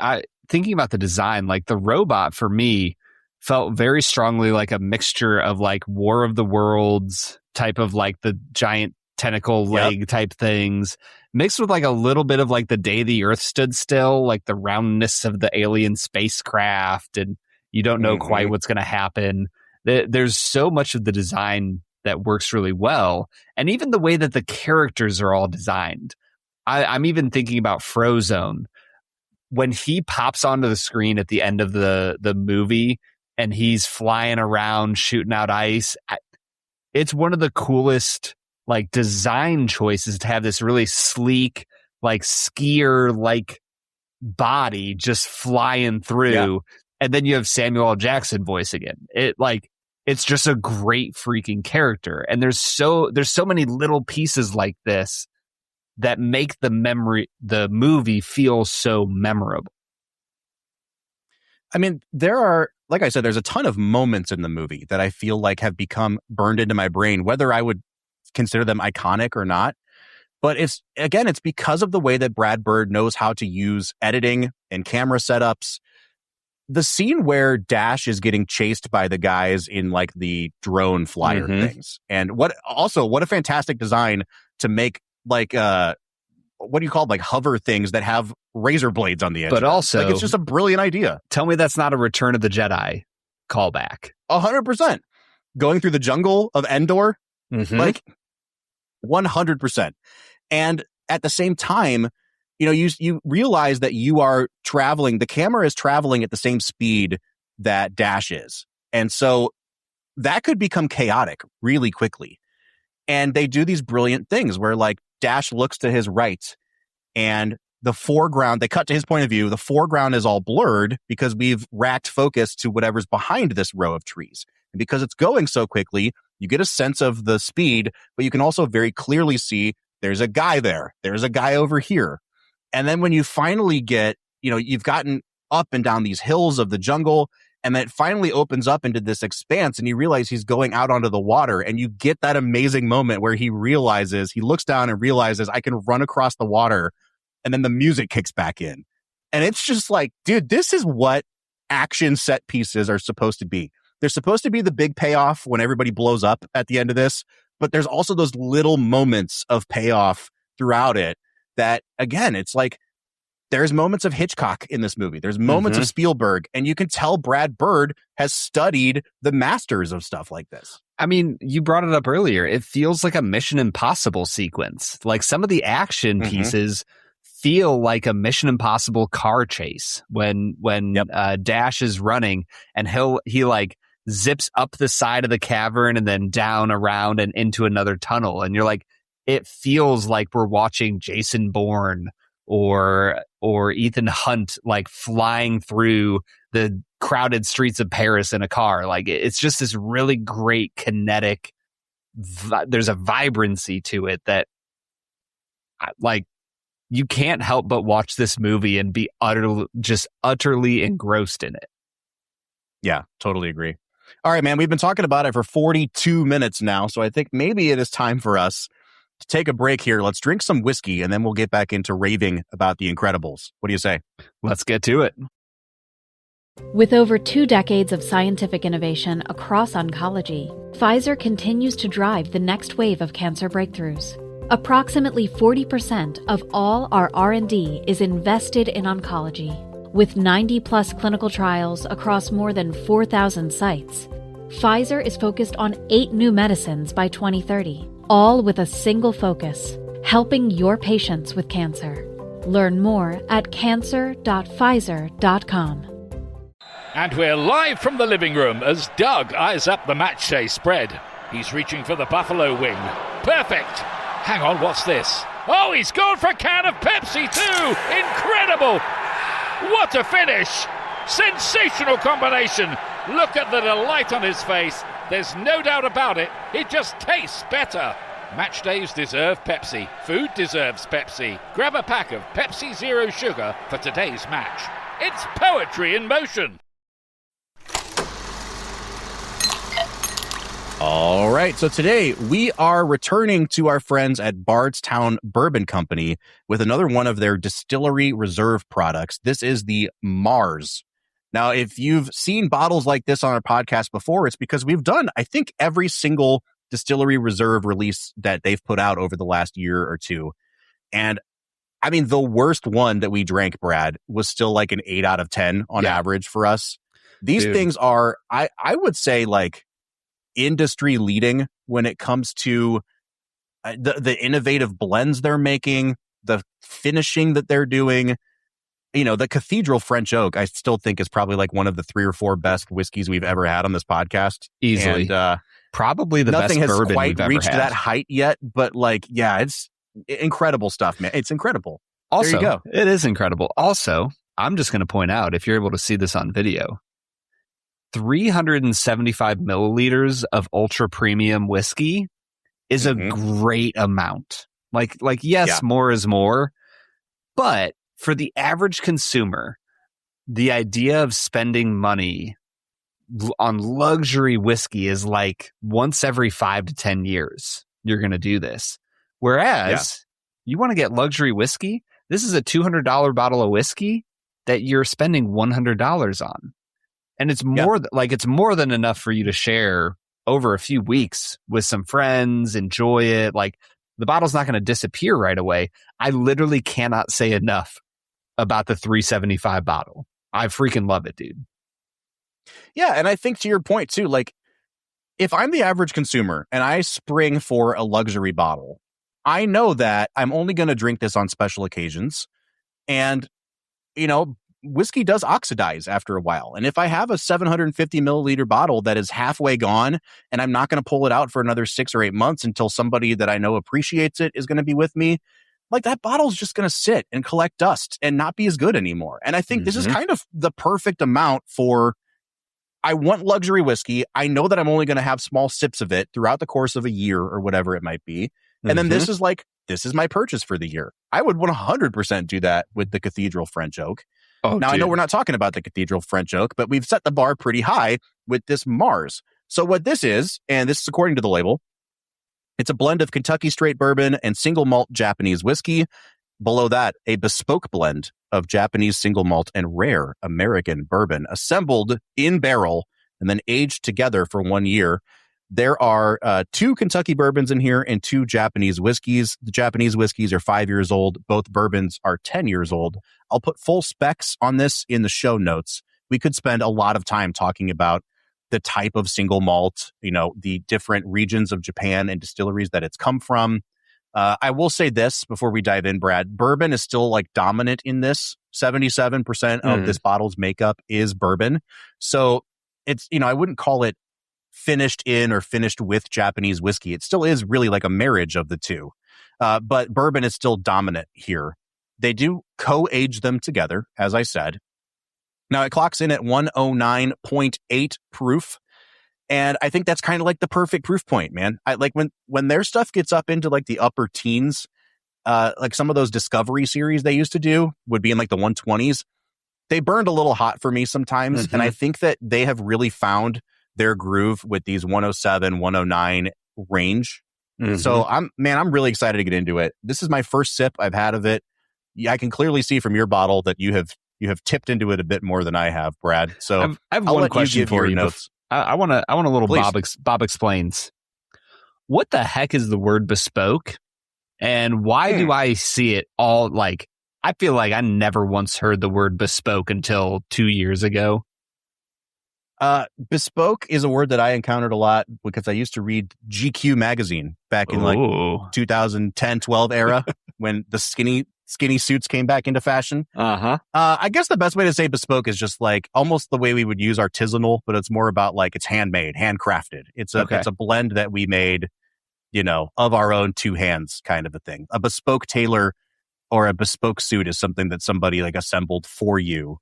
thinking about the design, like the robot for me felt very strongly like a mixture of like War of the Worlds type of like the giant tentacle leg type things mixed with like a little bit of like the Day the Earth Stood Still, like the roundness of the alien spacecraft, and you don't know quite what's going to happen. There's so much of the design that works really well. And even the way that the characters are all designed. I'm even thinking about Frozone. When he pops onto the screen at the end of the movie and he's flying around shooting out ice, it's one of the coolest like design choices to have this really sleek, like skier like body just flying through. Yeah. And then you have Samuel L. Jackson voice again. It's just a great freaking character. And there's so many little pieces like this that make the movie feel so memorable. I mean, there are, like I said, there's a ton of moments in the movie that I feel like have become burned into my brain, whether I would consider them iconic or not. But it's because of the way that Brad Bird knows how to use editing and camera setups. The scene where Dash is getting chased by the guys in like the drone flyer things. And what a fantastic design to make like, what do you call it? Like hover things that have razor blades on the edge. But also, like, it's just a brilliant idea. Tell me that's not a Return of the Jedi callback. 100%. Going through the jungle of Endor, like 100%. And at the same time, you know, you realize that you are traveling, the camera is traveling at the same speed that Dash is. And so that could become chaotic really quickly. And they do these brilliant things where like Dash looks to his right and the foreground, they cut to his point of view. The foreground is all blurred because we've racked focus to whatever's behind this row of trees. And because it's going so quickly, you get a sense of the speed, but you can also very clearly see there's a guy there. There's a guy over here. And then when you finally get, you know, you've gotten up and down these hills of the jungle, and then it finally opens up into this expanse, and you realize he's going out onto the water, and you get that amazing moment where he looks down and realizes I can run across the water, and then the music kicks back in. And it's just like, dude, this is what action set pieces are supposed to be. They're supposed to be the big payoff when everybody blows up at the end of this, but there's also those little moments of payoff throughout it that, again, it's like there's moments of Hitchcock in this movie. There's moments of Spielberg, and you can tell Brad Bird has studied the masters of stuff like this. I mean, you brought it up earlier. It feels like a Mission Impossible sequence. Like some of the action pieces feel like a Mission Impossible car chase when Dash is running and he like zips up the side of the cavern and then down around and into another tunnel. And you're like, it feels like we're watching Jason Bourne or Ethan Hunt like flying through the crowded streets of Paris in a car. Like it's just this really great kinetic. There's a vibrancy to it that like you can't help but watch this movie and be utterly engrossed in it. Yeah, totally agree. All right, man, we've been talking about it for 42 minutes now, so I think maybe it is time for us to take a break here. Let's drink some whiskey, and then we'll get back into raving about The Incredibles. What do you say? Let's get to it. With over 2 decades of scientific innovation across oncology, Pfizer continues to drive the next wave of cancer breakthroughs. Approximately 40% of all our R&D is invested in oncology. With 90-plus clinical trials across more than 4,000 sites, Pfizer is focused on 8 new medicines by 2030, all with a single focus, helping your patients with cancer. Learn more at cancer.pfizer.com. And we're live from the living room as Doug eyes up the matchday spread. He's reaching for the buffalo wing. Perfect! Hang on, what's this? Oh, he's gone for a can of Pepsi too! Incredible! What a finish! Sensational combination! Look at the delight on his face. There's no doubt about it. It just tastes better. Match days deserve Pepsi. Food deserves Pepsi. Grab a pack of Pepsi Zero Sugar for today's match. It's poetry in motion. All right, so today we are returning to our friends at Bardstown Bourbon Company with another one of their Distillery Reserve products. This is the Mars. Now, if you've seen bottles like this on our podcast before, it's because we've done, I think, every single Distillery Reserve release that they've put out over the last year or two. And I mean, the worst one that we drank, Brad, was still like an 8 out of 10 on average for us. These things are, I would say, like, industry leading when it comes to the innovative blends they're making, the finishing that they're doing. You know, the Cathedral French Oak, I still think is probably like one of the 3 or 4 best whiskeys we've ever had on this podcast. Easily. And Probably the Nothing best has bourbon quite we've ever reached had. that height yet, but like, yeah, it's incredible stuff, man. It's incredible. Also, there you go. It is incredible. Also, I'm just going to point out, if you're able to see this on video, 375 milliliters of ultra premium whiskey is a great amount. Like yes, more is more, but for the average consumer, the idea of spending money on luxury whiskey is like once every 5 to 10 years, you're going to do this. Whereas you want to get luxury whiskey, this is a $200 bottle of whiskey that you're spending $100 on. And it's more it's more than enough for you to share over a few weeks with some friends, enjoy it. Like the bottle's not going to disappear right away. I literally cannot say enough about the 375 bottle. I freaking love it, dude. Yeah, and I think to your point too, like if I'm the average consumer and I spring for a luxury bottle, I know that I'm only going to drink this on special occasions. And, you know, whiskey does oxidize after a while. And if I have a 750 milliliter bottle that is halfway gone and I'm not going to pull it out for another 6 or 8 months until somebody that I know appreciates it is going to be with me, like that bottle's just going to sit and collect dust and not be as good anymore. And I think this is kind of the perfect amount for, I want luxury whiskey. I know that I'm only going to have small sips of it throughout the course of a year or whatever it might be. And then this is my purchase for the year. I would 100% do that with the Cathedral French Oak. Oh, now, I know we're not talking about the Cathedral French Oak, but we've set the bar pretty high with this Mars. So what this is, and this is according to the label, it's a blend of Kentucky straight bourbon and single malt Japanese whiskey. Below that, a bespoke blend of Japanese single malt and rare American bourbon assembled in barrel and then aged together for 1 year. There are 2 Kentucky bourbons in here and 2 Japanese whiskeys. The Japanese whiskeys are 5 years old. Both bourbons are 10 years old. I'll put full specs on this in the show notes. We could spend a lot of time talking about the type of single malt, you know, the different regions of Japan and distilleries that it's come from. I will say this before we dive in, Brad. Bourbon is still like dominant in this. 77% of this bottle's makeup is bourbon. So it's, you know, I wouldn't call it finished in or finished with Japanese whiskey. It still is really like a marriage of the two. But bourbon is still dominant here. They do co-age them together, as I said. Now it clocks in at 109.8 proof. And I think that's kind of like the perfect proof point, man. I like when their stuff gets up into like the upper teens, like some of those Discovery series they used to do would be in like the 120s. They burned a little hot for me sometimes. And I think that they have really found their groove with these 107, 109 range. So I'm really excited to get into it. This is my first sip I've had of it. Yeah, I can clearly see from your bottle that you have tipped into it a bit more than I have, Brad. So I have one question for you. Notes. I want a little Please. Bob explains. What the heck is the word bespoke? And why do I see it all like, I feel like I never once heard the word bespoke until 2 years ago. Bespoke is a word that I encountered a lot because I used to read GQ magazine back in like 2010, 12 era when the skinny suits came back into fashion. I guess the best way to say bespoke is just like almost the way we would use artisanal, but it's more about like it's handmade, handcrafted. It's a blend that we made, you know, of our own 2 hands kind of a thing. A bespoke tailor or a bespoke suit is something that somebody like assembled for you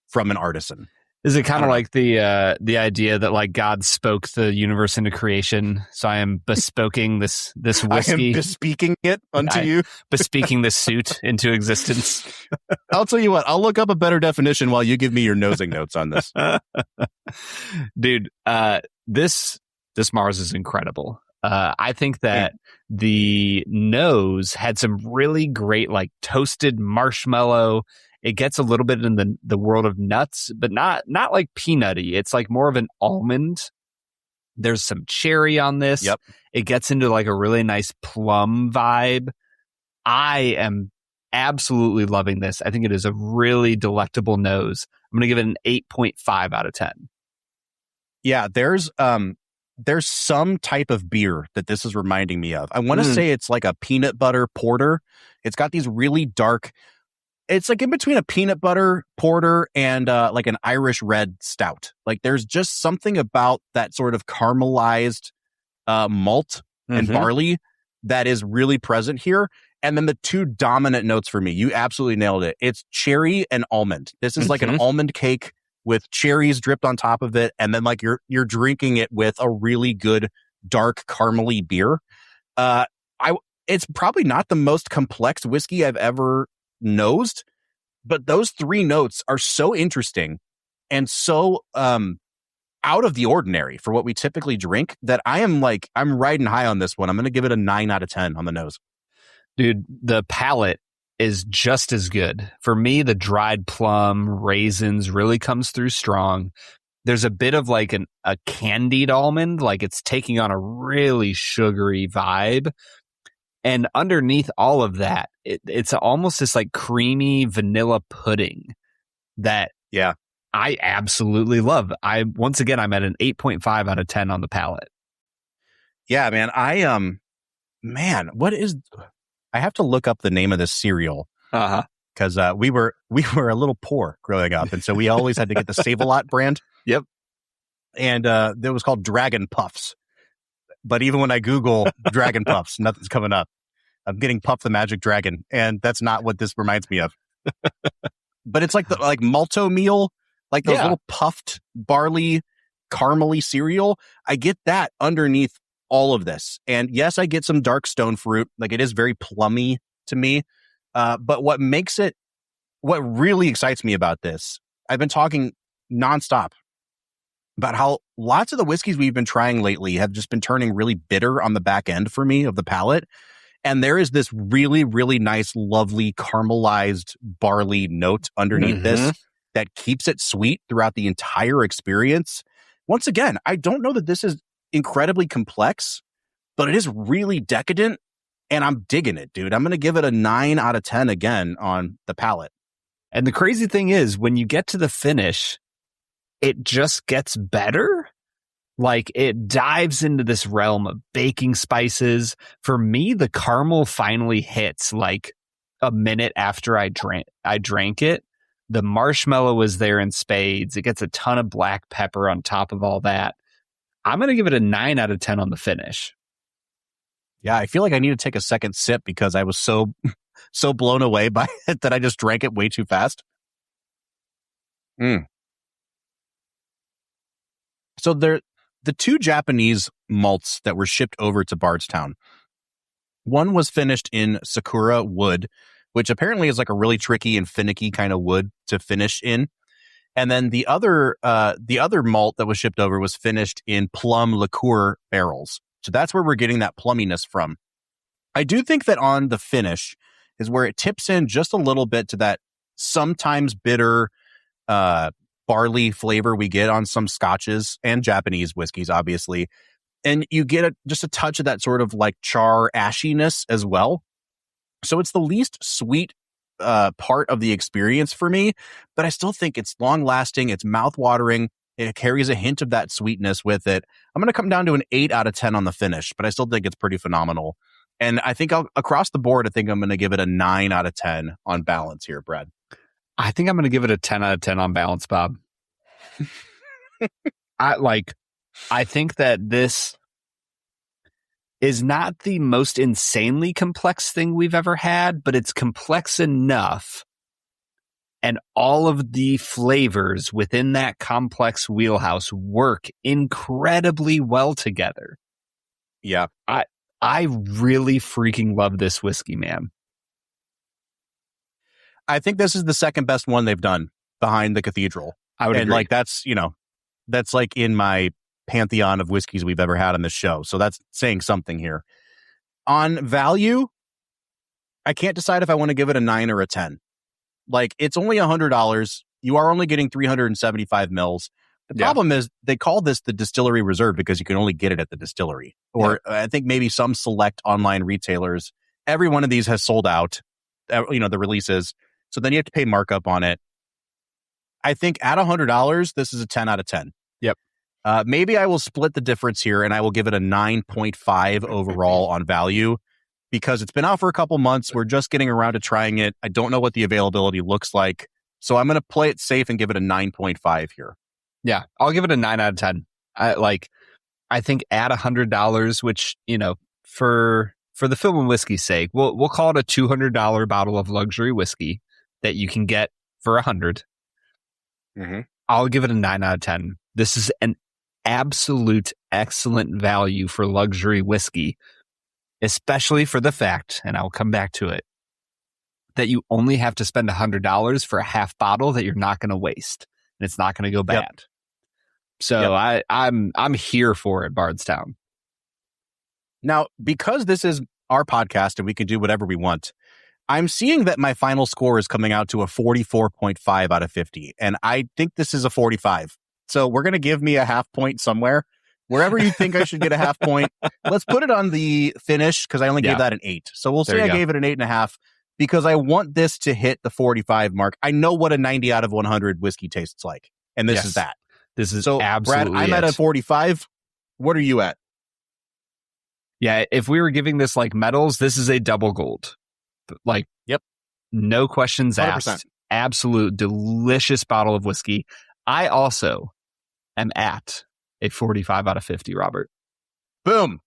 from an artisan. Is it kind of like the idea that like God spoke the universe into creation? So I am bespoking this whiskey. I am bespeaking it unto you. Bespeaking this suit into existence. I'll tell you what, I'll look up a better definition while you give me your nosing notes on this. Dude, this Mars is incredible. I think that the nose had some really great like toasted marshmallow. It gets a little bit in the world of nuts, but not like peanutty. It's like more of an almond. There's some cherry on this. Yep. It gets into like a really nice plum vibe. I am absolutely loving this. I think it is a really delectable nose. I'm going to give it an 8.5 out of 10. Yeah, there's some type of beer that this is reminding me of. I want to say it's like a peanut butter porter. It's got these really dark, it's like in between a peanut butter porter and like an Irish red stout. Like there's just something about that sort of caramelized malt and barley that is really present here. And then the two dominant notes for me, you absolutely nailed it. It's cherry and almond. This is like an almond cake with cherries dripped on top of it. And then like you're drinking it with a really good dark caramely beer. It's probably not the most complex whiskey I've ever nosed, but those three notes are so interesting and so out of the ordinary for what we typically drink that I'm riding high on this one. I'm going to give it a 9 out of 10 on the nose. Dude, the palate is just as good. For me, the dried plum, raisins really comes through strong. There's a bit of like a candied almond, like it's taking on a really sugary vibe. And underneath all of that, it's almost this like creamy vanilla pudding that I absolutely love. Once again, I'm at an 8.5 out of 10 on the palate. Yeah, man. I have to look up the name of this cereal. Because we were a little poor growing up, and so we always had to get the Save-A-Lot brand. Yep. And it was called Dragon Puffs. But even when I Google Dragon Puffs, nothing's coming up. I'm getting Puff the Magic Dragon, and that's not what this reminds me of. But it's like the malto meal, like those little puffed barley caramely cereal. I get that underneath all of this. And yes, I get some dark stone fruit. Like it is very plummy to me. But what really excites me about this, I've been talking nonstop about how lots of the whiskeys we've been trying lately have just been turning really bitter on the back end for me of the palate. And there is this really, really nice, lovely caramelized barley note underneath this that keeps it sweet throughout the entire experience. Once again, I don't know that this is incredibly complex, but it is really decadent. And I'm digging it, dude. I'm going to give it a 9 out of 10 again on the palate. And the crazy thing is, when you get to the finish, it just gets better. Like it dives into this realm of baking spices. For me, the caramel finally hits like a minute after I drank it. The marshmallow is there in spades. It gets a ton of black pepper on top of all that. I'm going to give it a 9 out of 10 on the finish. Yeah, I feel like I need to take a second sip because I was so blown away by it that I just drank it way too fast. So the two Japanese malts that were shipped over to Bardstown, one was finished in Sakura wood, which apparently is like a really tricky and finicky kind of wood to finish in. And then the other malt that was shipped over was finished in plum liqueur barrels. So that's where we're getting that plumminess from. I do think that on the finish is where it tips in just a little bit to that sometimes bitter barley flavor we get on some scotches and Japanese whiskeys, obviously. And you get just a touch of that sort of like char ashiness as well. So it's the least sweet part of the experience for me, but I still think it's long lasting. It's mouth watering. It carries a hint of that sweetness with it. I'm going to come down to an 8 out of 10 on the finish, but I still think it's pretty phenomenal. And I think across the board, I think I'm going to give it a 9 out of 10 on balance here, Brad. I think I'm going to give it a 10 out of 10 on balance, Bob. I think that this is not the most insanely complex thing we've ever had, but it's complex enough. And all of the flavors within that complex wheelhouse work incredibly well together. Yeah. I really freaking love this whiskey, man. I think this is the second best one they've done behind the Cathedral. I would agree. Like that's like in my pantheon of whiskeys we've ever had on this show. So that's saying something here. On value, I can't decide if I want to give it a 9 or a 10. Like it's only $100. You are only getting 375 mils. The problem is they call this the Distillery Reserve because you can only get it at the distillery. Or I think maybe some select online retailers. Every one of these has sold out, the releases. So then you have to pay markup on it. I think at $100, this is a 10 out of 10. Yep. Maybe I will split the difference here and I will give it a 9.5 overall on value because it's been out for a couple months. We're just getting around to trying it. I don't know what the availability looks like. So I'm going to play it safe and give it a 9.5 here. Yeah, I'll give it a 9 out of 10. I I think add $100, which, for the film and whiskey's sake, we'll call it a $200 bottle of luxury whiskey that you can get for $100. Mm-hmm. I'll give it a 9 out of 10. This is an absolute excellent value for luxury whiskey, especially for the fact, and I'll come back to it, that you only have to spend $100 for a half bottle that you're not going to waste, and it's not going to go bad. Yep. So I'm here for it, Bardstown. Now, because this is our podcast and we can do whatever we want, I'm seeing that my final score is coming out to a 44.5 out of 50, and I think this is a 45. So we're going to give me a half point somewhere. Wherever you think I should get a half point, let's put it on the finish, because I only gave that an 8. So we'll say I gave it an 8.5 because I want this to hit the 45 mark. I know what a 90 out of 100 whiskey tastes like, and this is that. This is so, absolutely Brad, I'm at a 45. What are you at? Yeah, if we were giving this like medals, this is a double gold. Like, no questions 100%. asked. Absolute delicious bottle of whiskey. I also am at a 45 out of 50, Robert. Boom.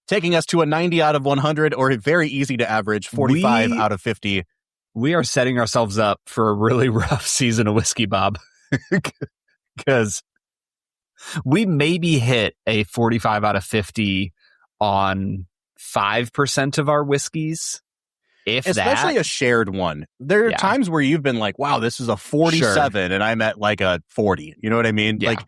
Taking us to a 90 out of 100, or a very easy to average 45 out of 50. We are setting ourselves up for a really rough season of whiskey, Bob. Because we maybe hit a 45 out of 50 on 5% of our whiskeys. Especially a shared one. There are times where you've been like, wow, this is a 47 and I'm at like a 40. You know what I mean? Yeah. Like,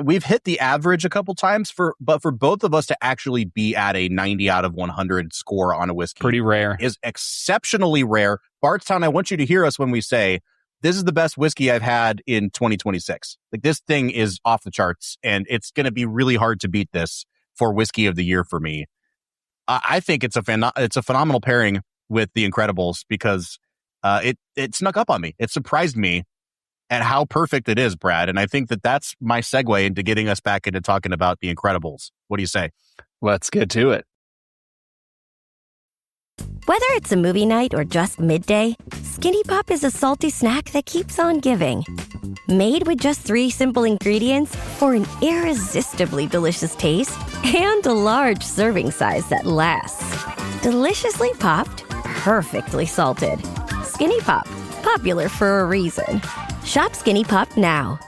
we've hit the average a couple times but for both of us to actually be at a 90 out of 100 score on a whiskey. Pretty rare. Is exceptionally rare. Bardstown, I want you to hear us when we say, this is the best whiskey I've had in 2026. Like, this thing is off the charts, and it's going to be really hard to beat this for whiskey of the year for me. I think it's a phenomenal pairing with The Incredibles, because it snuck up on me. It surprised me at how perfect it is, Brad. And I think that's my segue into getting us back into talking about The Incredibles. What do you say? Let's get to it. Whether it's a movie night or just midday, Skinny Pop is a salty snack that keeps on giving. Made with just 3 simple ingredients for an irresistibly delicious taste and a large serving size that lasts. Deliciously popped, perfectly salted. Skinny Pop, popular for a reason. Shop Skinny Pop now.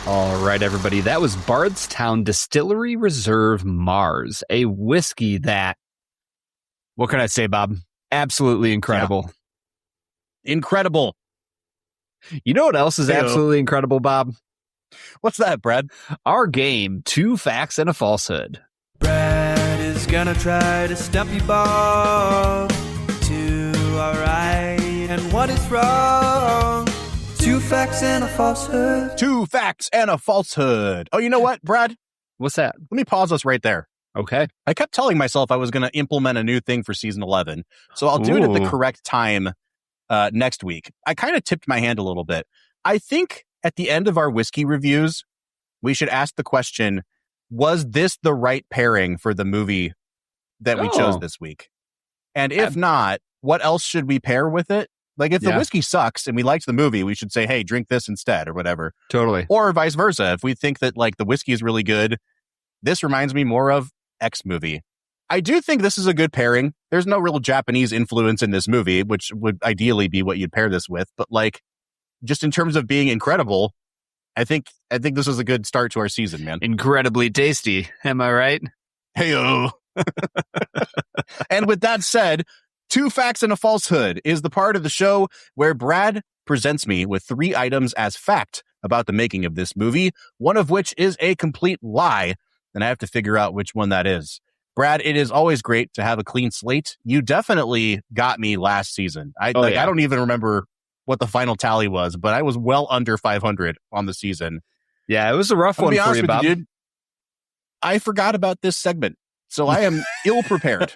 All right, everybody. That was Bardstown Distillery Reserve Mars, a whiskey that, what can I say, Bob? Absolutely incredible. Yeah. Incredible. You know what else is absolutely incredible, Bob? What's that, Brad? Our game, 2 Facts and a Falsehood. Brad is gonna try to stump you, Bob. 2 are right and 1 is wrong. 2 facts and a falsehood. 2 facts and a falsehood. Oh, you know what, Brad? What's that? Let me pause us right there. Okay. I kept telling myself I was going to implement a new thing for season 11, so I'll do it at the correct time next week. I kind of tipped my hand a little bit. I think at the end of our whiskey reviews, we should ask the question, was this the right pairing for the movie that we chose this week? And if not, what else should we pair with it? Like, if the whiskey sucks and we liked the movie, we should say, hey, drink this instead or whatever. Totally. Or vice versa. If we think that, like, the whiskey is really good, this reminds me more of X movie. I do think this is a good pairing. There's no real Japanese influence in this movie, which would ideally be what you'd pair this with. But, like, just in terms of being incredible, I think this is a good start to our season, man. Incredibly tasty. Am I right? Hey-o. And with that said, 2 Facts and a Falsehood is the part of the show where Brad presents me with 3 items as fact about the making of this movie, one of which is a complete lie, and I have to figure out which one that is. Brad, it is always great to have a clean slate. You definitely got me last season. I don't even remember what the final tally was, but I was well under 500 on the season. Yeah, it was a rough one for you, Bob. Dude, I forgot about this segment. So I am ill prepared.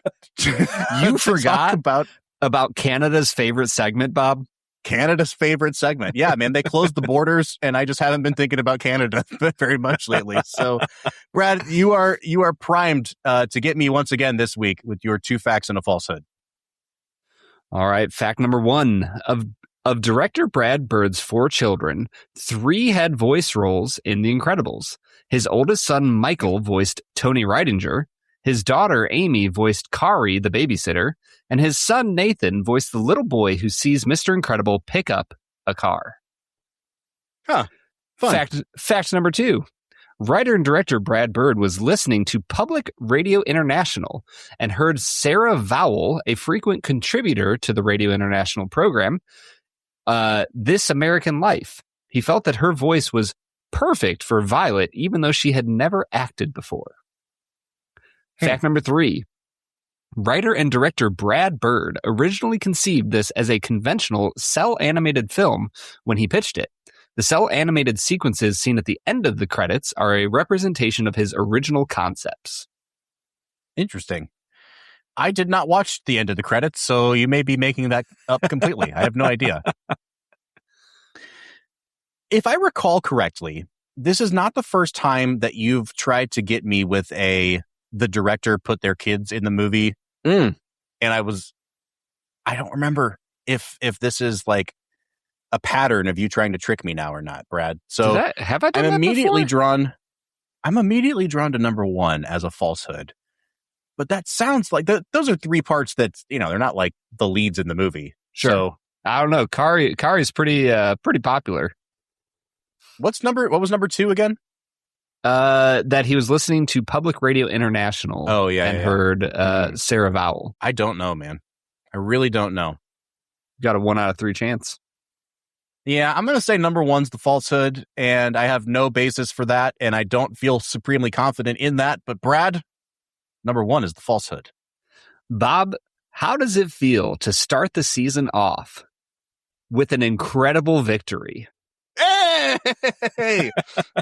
You forgot about Canada's favorite segment, Bob? Canada's favorite segment. Yeah, man, they closed the borders, and I just haven't been thinking about Canada very much lately. So, Brad, you are primed to get me once again this week with your 2 facts and a falsehood. All right, fact number 1. Of director Brad Bird's 4 children, 3 had voice roles in The Incredibles. His oldest son, Michael, voiced Tony Reidinger. His daughter, Amy, voiced Kari, the babysitter. And his son, Nathan, voiced the little boy who sees Mr. Incredible pick up a car. Huh. Fun. Fact number 2. Writer and director Brad Bird was listening to Public Radio International and heard Sarah Vowell, a frequent contributor to the Radio International program, This American Life. He felt that her voice was perfect for Violet, even though she had never acted before. Fact number 3. Writer and director Brad Bird originally conceived this as a conventional cell animated film when he pitched it. The cell animated sequences seen at the end of the credits are a representation of his original concepts. Interesting. I did not watch the end of the credits, so you may be making that up completely. I have no idea. If I recall correctly, this is not the first time that you've tried to get me with the director put their kids in the movie. And I don't remember if this is like a pattern of you trying to trick me now or not, Brad. So have I done I'm that immediately before? I'm immediately drawn to number 1 as a falsehood. But that sounds like those are 3 parts that, they're not like the leads in the movie. Sure. So I don't know. Kari's pretty popular. what was number 2 again? That he was listening to Public Radio International. Oh, yeah. And heard Sarah Vowell. I don't know, man. I really don't know. Got a 1 out of 3 chance. Yeah, I'm going to say number 1's the falsehood, and I have no basis for that, and I don't feel supremely confident in that. But Brad, number 1 is the falsehood. Bob, how does it feel to start the season off with an incredible victory? Hey!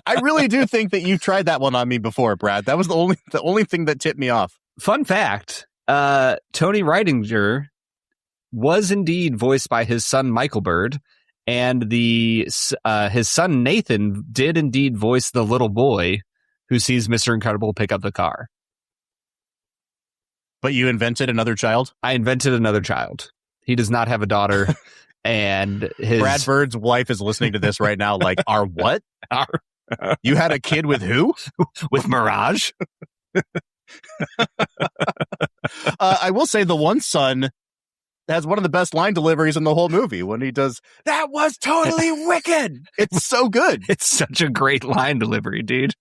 I really do think that you've tried that one on me before, Brad. That was the only thing that tipped me off. Fun fact, Tony Reidinger was indeed voiced by his son, Michael Bird, and his son, Nathan, did indeed voice the little boy who sees Mr. Incredible pick up the car. But you invented another child? I invented another child. He does not have a daughter. And Brad Bird's wife is listening to this right now like, our what? You had a kid with who? With Mirage? I will say the one son has one of the best line deliveries in the whole movie when he does, "That was totally wicked." It's so good. It's such a great line delivery, dude.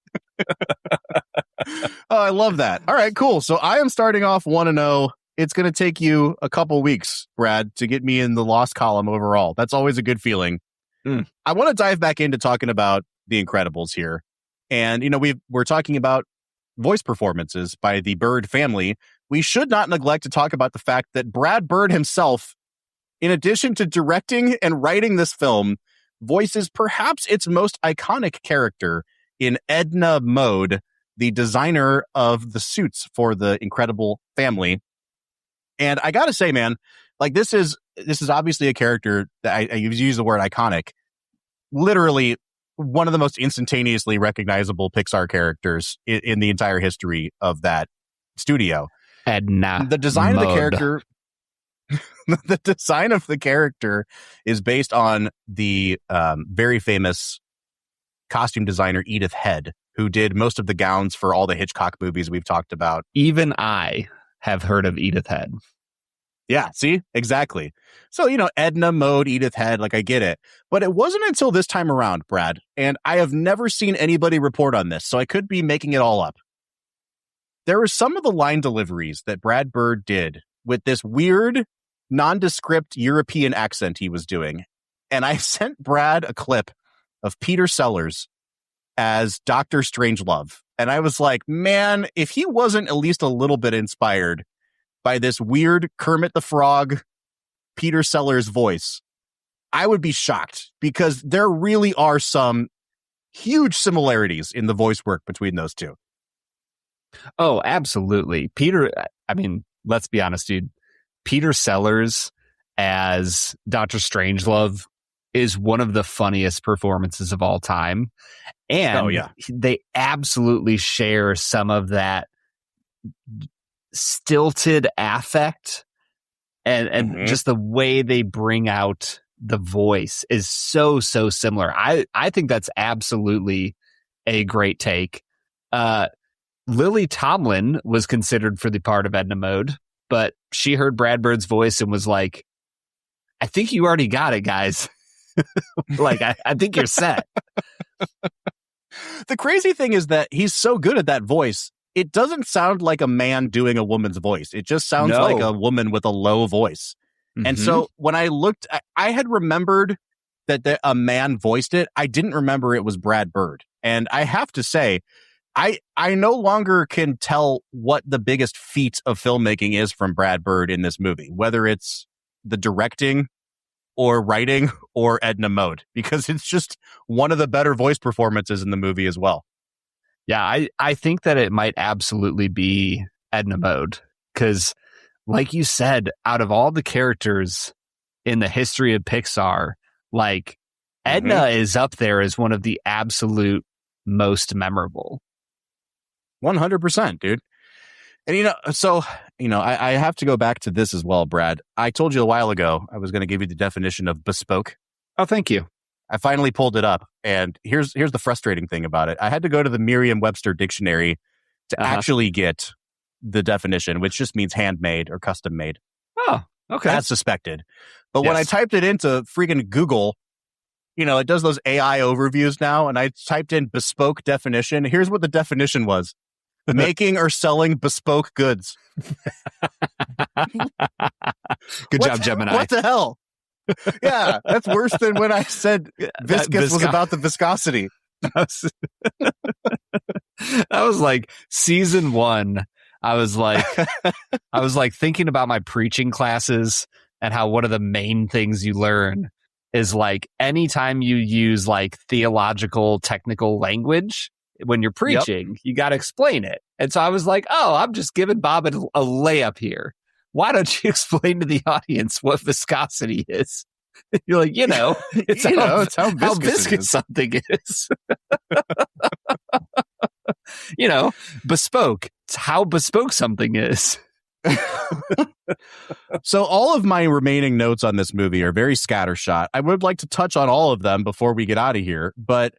Oh, I love that. All right, cool. So I am starting off 1-0. It's going to take you a couple weeks, Brad, to get me in the lost column overall. That's always a good feeling. I want to dive back into talking about The Incredibles here. And, we're talking about voice performances by the Bird family. We should not neglect to talk about the fact that Brad Bird himself, in addition to directing and writing this film, voices perhaps its most iconic character in Edna Mode, the designer of the suits for the Incredible family. And I gotta say, man, like this is obviously a character that I use the word iconic. Literally one of the most instantaneously recognizable Pixar characters in the entire history of that studio. Edna. The design Mode. of the character, the design of the character is based on the very famous costume designer Edith Head, who did most of the gowns for all the Hitchcock movies we've talked about. Even I have heard of Edith Head. Yeah, see? Exactly. So, Edna Mode, Edith Head, like I get it. But it wasn't until this time around, Brad, and I have never seen anybody report on this, so I could be making it all up. There were some of the line deliveries that Brad Bird did with this weird, nondescript European accent he was doing. And I sent Brad a clip of Peter Sellers as Dr. Strangelove. And I was like, man, if he wasn't at least a little bit inspired by this weird Kermit the Frog, Peter Sellers voice, I would be shocked, because there really are some huge similarities in the voice work between those two. Oh, absolutely. Peter, I mean, let's be honest, dude. Peter Sellers as Dr. Strangelove is one of the funniest performances of all time. And they absolutely share some of that stilted affect and just the way they bring out the voice is so similar. I think that's absolutely a great take. Lily Tomlin was considered for the part of Edna Mode, but she heard Brad Bird's voice and was like, I think you already got it, guys. Like, I think you're set. The crazy thing is that he's so good at that voice. It doesn't sound like a man doing a woman's voice. It just sounds like a woman with a low voice. Mm-hmm. And so when I looked, I had remembered that a man voiced it. I didn't remember it was Brad Bird. And I have to say, I no longer can tell what the biggest feat of filmmaking is from Brad Bird in this movie, whether it's the directing or writing or Edna Mode, because it's just one of the better voice performances in the movie as well. Yeah, I think that it might absolutely be Edna Mode, because like you said, out of all the characters in the history of Pixar, like Edna is up there as one of the absolute most memorable. 100%, dude. And, I have to go back to this as well, Brad. I told you a while ago I was going to give you the definition of bespoke. Oh, thank you. I finally pulled it up, and here's the frustrating thing about it. I had to go to the Merriam-Webster dictionary to actually get the definition, which just means handmade or custom made. Oh, okay. As suspected. But when I typed it into freaking Google, it does those AI overviews now, and I typed in bespoke definition. Here's what the definition was. Making or selling bespoke goods. Good job, Gemini. What the hell? Yeah, that's worse than when I said viscous was about the viscosity. That was like season 1. I was like thinking about my preaching classes and how one of the main things you learn is like anytime you use like theological technical language when you're preaching, you got to explain it. And so I was like, I'm just giving Bob a layup here. Why don't you explain to the audience what viscosity is? You're like, it's how viscous something is. Bespoke. It's how bespoke something is. So all of my remaining notes on this movie are very scattershot. I would like to touch on all of them before we get out of here, but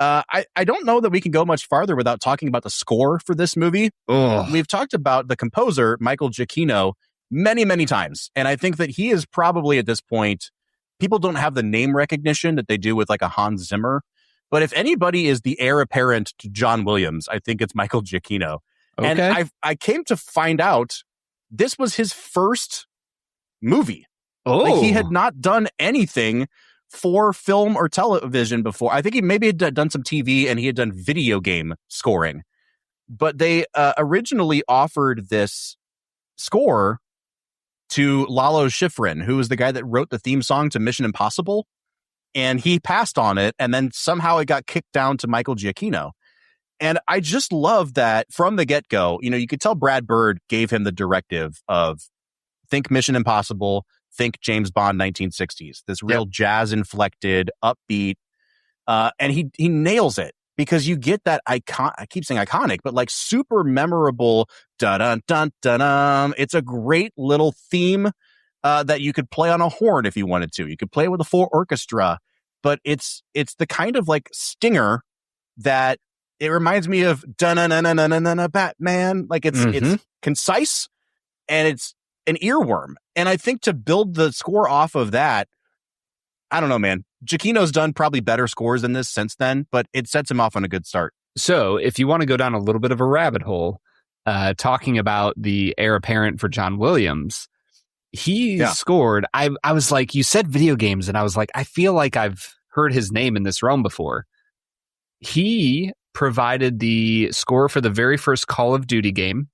I don't know that we can go much farther without talking about the score for this movie. We've talked about the composer, Michael Giacchino, many, many times. And I think that he is probably at this point, people don't have the name recognition that they do with like a Hans Zimmer. But if anybody is the heir apparent to John Williams, I think it's Michael Giacchino. Okay. And I came to find out this was his first movie. Like, he had not done anything for film or television before. I think he maybe had done some TV and he had done video game scoring. But they originally offered this score to Lalo Schifrin, who was the guy that wrote the theme song to Mission Impossible. And he passed on it, and then somehow it got kicked down to Michael Giacchino. And I just love that from the get-go, you could tell Brad Bird gave him the directive of think Mission Impossible, think James Bond 1960s, this real jazz-inflected, upbeat, and he nails it because you get that icon. I keep saying iconic, but like super memorable, dun-dun-dun-dun-dun. It's a great little theme that you could play on a horn if you wanted to. You could play it with a full orchestra, but it's the kind of like stinger that it reminds me of dun-dun-dun-dun-dun-dun Batman. Like it's concise and it's an earworm. And I think to build the score off of that, I don't know, man. Giacchino's done probably better scores than this since then, but it sets him off on a good start. So if you want to go down a little bit of a rabbit hole, talking about the heir apparent for John Williams, he scored. I was like, you said video games, and I was like, I feel like I've heard his name in this realm before. He provided the score for the very first Call of Duty game,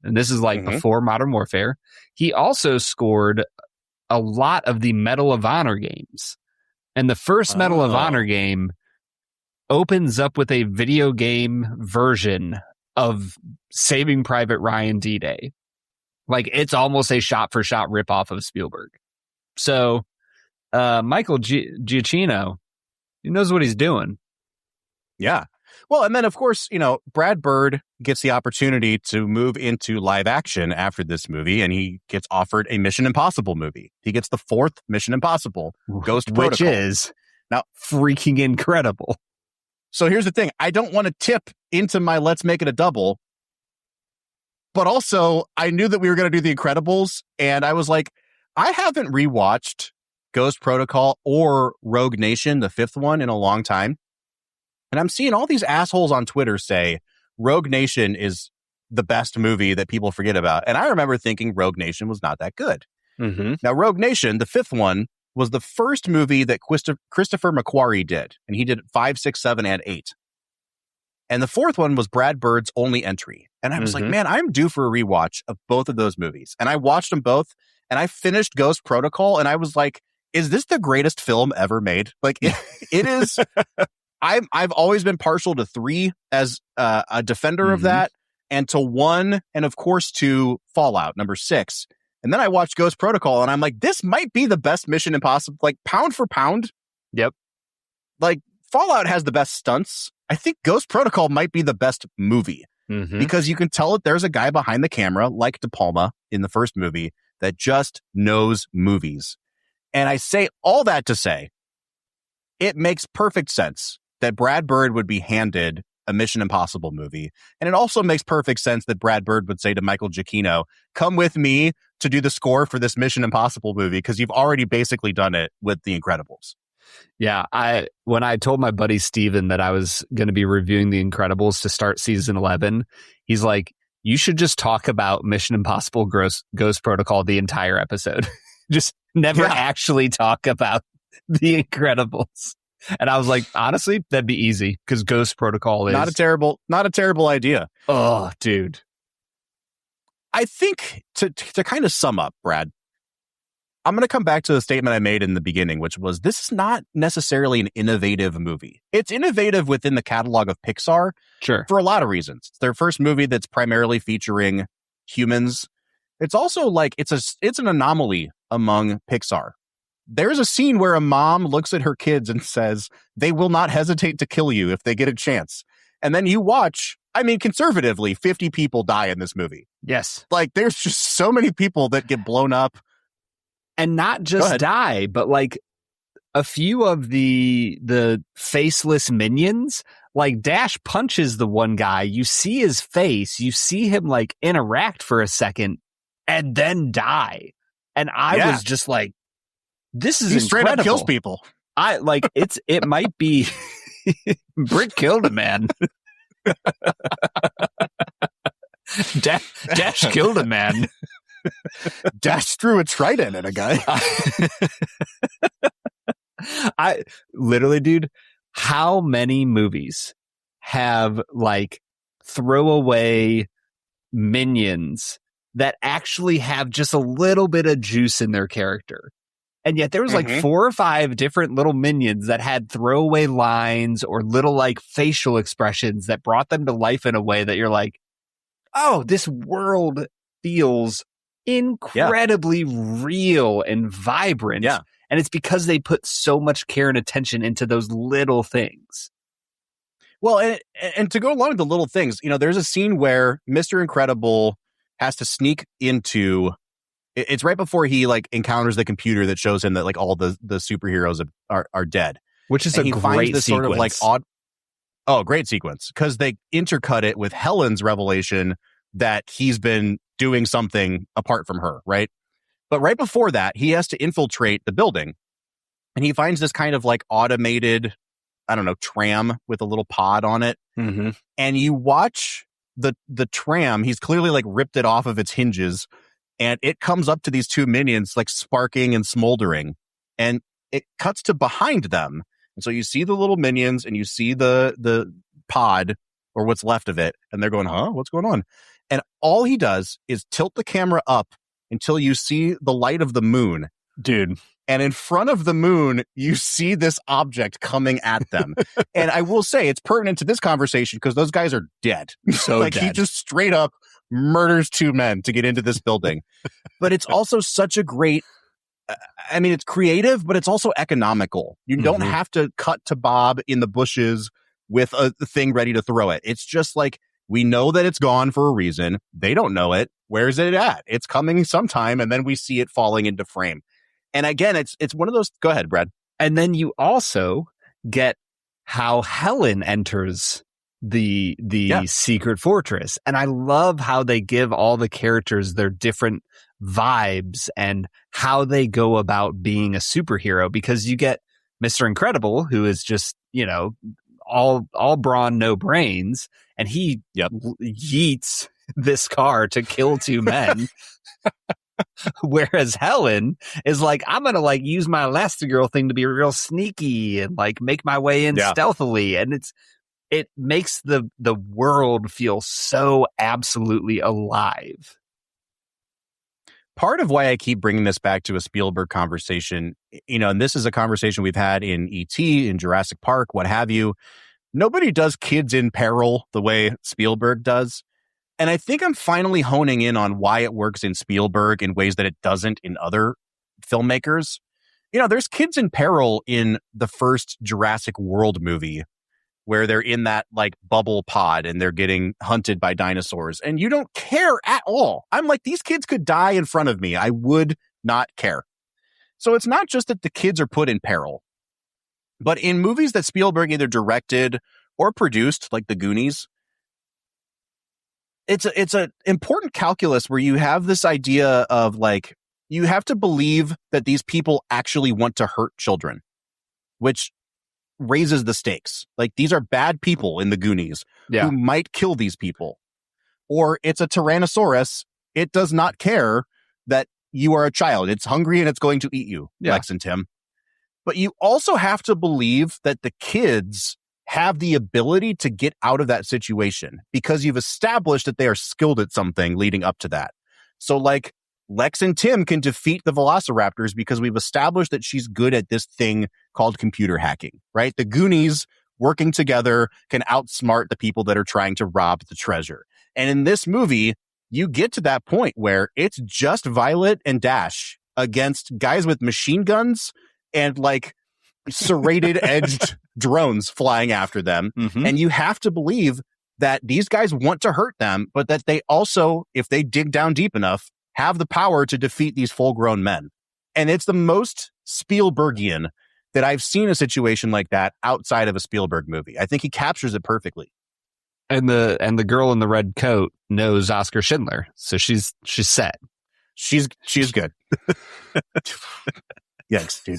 and this is like before Modern Warfare. He also scored a lot of the Medal of Honor games. And the first Medal of Honor game opens up with a video game version of Saving Private Ryan D-Day. Like, it's almost a shot-for-shot ripoff of Spielberg. So, Michael Giacchino, he knows what he's doing. Yeah. Well, and then, of course, Brad Bird gets the opportunity to move into live action after this movie, and he gets offered a Mission Impossible movie. He gets the 4th Mission Impossible, Ghost Protocol. Which is now freaking incredible. So here's the thing. I don't want to tip into my let's make it a double, but also I knew that we were going to do The Incredibles, and I was like, I haven't rewatched Ghost Protocol or Rogue Nation, the 5th one, in a long time. And I'm seeing all these assholes on Twitter say Rogue Nation is the best movie that people forget about. And I remember thinking Rogue Nation was not that good. Mm-hmm. Now, Rogue Nation, the 5th one, was the first movie that Christopher McQuarrie did. And he did 5, 6, 7, and 8. And the 4th one was Brad Bird's only entry. And I was like, man, I'm due for a rewatch of both of those movies. And I watched them both. And I finished Ghost Protocol. And I was like, is this the greatest film ever made? Like, it is... I've always been partial to 3 as a defender of that, and to 1, and of course to Fallout, number 6. And then I watched Ghost Protocol, and I'm like, this might be the best Mission Impossible, like pound for pound. Yep. Like Fallout has the best stunts. I think Ghost Protocol might be the best movie because you can tell that there's a guy behind the camera, like De Palma in the first movie, that just knows movies. And I say all that to say, it makes perfect sense that Brad Bird would be handed a Mission Impossible movie. And it also makes perfect sense that Brad Bird would say to Michael Giacchino, come with me to do the score for this Mission Impossible movie, because you've already basically done it with The Incredibles. Yeah, when I told my buddy Steven that I was going to be reviewing The Incredibles to start season 11, he's like, you should just talk about Mission Impossible Ghost Protocol the entire episode. Just never actually talk about The Incredibles. And I was like, honestly, that'd be easy because Ghost Protocol is not a terrible idea. Oh, dude. I think to kind of sum up, Brad, I'm going to come back to the statement I made in the beginning, which was this is not necessarily an innovative movie. It's innovative within the catalog of Pixar, sure, for a lot of reasons. It's their first movie that's primarily featuring humans. It's also like it's an anomaly among Pixar. There's a scene where a mom looks at her kids and says, they will not hesitate to kill you if they get a chance. And then you watch, I mean, conservatively, 50 people die in this movie. Yes. Like, there's just so many people that get blown up. And not just die, but like a few of the faceless minions, like Dash punches the one guy, you see his face, you see him like interact for a second and then die. And I was just like, this is he straight incredible. Up kills people. It might be Brick killed a man. Dash killed a man. Dash threw a trident at a guy. I literally, dude, how many movies have like throwaway minions that actually have just a little bit of juice in their character? And yet there was like 4 or 5 different little minions that had throwaway lines or little like facial expressions that brought them to life in a way that you're like, oh, this world feels incredibly real and vibrant. Yeah. And it's because they put so much care and attention into those little things. Well, and to go along with the little things, there's a scene where Mr. Incredible has to sneak into... It's right before he like encounters the computer that shows him that like all the superheroes are dead, which is a great sequence. Sort of like odd, great sequence because they intercut it with Helen's revelation that he's been doing something apart from her, right? But right before that, he has to infiltrate the building, and he finds this kind of like automated, I don't know, tram with a little pod on it, and you watch the tram. He's clearly like ripped it off of its hinges. And it comes up to these 2 minions, like sparking and smoldering, and it cuts to behind them. And so you see the little minions and you see the pod or what's left of it. And they're going, huh, what's going on? And all he does is tilt the camera up until you see the light of the moon. Dude. And in front of the moon, you see this object coming at them. And I will say it's pertinent to this conversation because those guys are dead. So like dead. He just straight up murders 2 men to get into this building. But it's also such a great, it's creative, but it's also economical. You don't have to cut to Bob in the bushes with a thing ready to throw it. It's just like, we know that it's gone for a reason. They don't know it. Where's it at? It's coming sometime, and then we see it falling into frame. And again, it's one of those. Go ahead, Brad. And then you also get how Helen enters the secret fortress. And I love how they give all the characters their different vibes and how they go about being a superhero, because you get Mr. Incredible, who is just, all brawn, no brains, and he yeets this car to kill two men. Whereas Helen is like, I'm going to use my Elastigirl thing to be real sneaky and make my way in stealthily. And it makes the world feel so absolutely alive. Part of why I keep bringing this back to a Spielberg conversation, and this is a conversation we've had in E.T., in Jurassic Park, what have you. Nobody does kids in peril the way Spielberg does. And I think I'm finally honing in on why it works in Spielberg in ways that it doesn't in other filmmakers. There's kids in peril in the first Jurassic World movie where they're in that bubble pod and they're getting hunted by dinosaurs, and you don't care at all. I'm like, these kids could die in front of me. I would not care. So it's not just that the kids are put in peril, but in movies that Spielberg either directed or produced, like The Goonies, it's an important calculus where you have this idea of you have to believe that these people actually want to hurt children, which raises the stakes. These are bad people in The Goonies who might kill these people. Or it's a Tyrannosaurus. It does not care that you are a child. It's hungry and it's going to eat you, Lex and Tim. But you also have to believe that the kids have the ability to get out of that situation because you've established that they are skilled at something leading up to that. So Lex and Tim can defeat the Velociraptors because we've established that she's good at this thing called computer hacking, right? The Goonies working together can outsmart the people that are trying to rob the treasure. And in this movie, you get to that point where it's just Violet and Dash against guys with machine guns and serrated edged drones flying after them. Mm-hmm. And you have to believe that these guys want to hurt them, but that they also, if they dig down deep enough, have the power to defeat these full-grown men. And it's the most Spielbergian that I've seen a situation like that outside of a Spielberg movie. I think he captures it perfectly. And the girl in the red coat knows Oscar Schindler, so she's set. She's good. Yes, dude.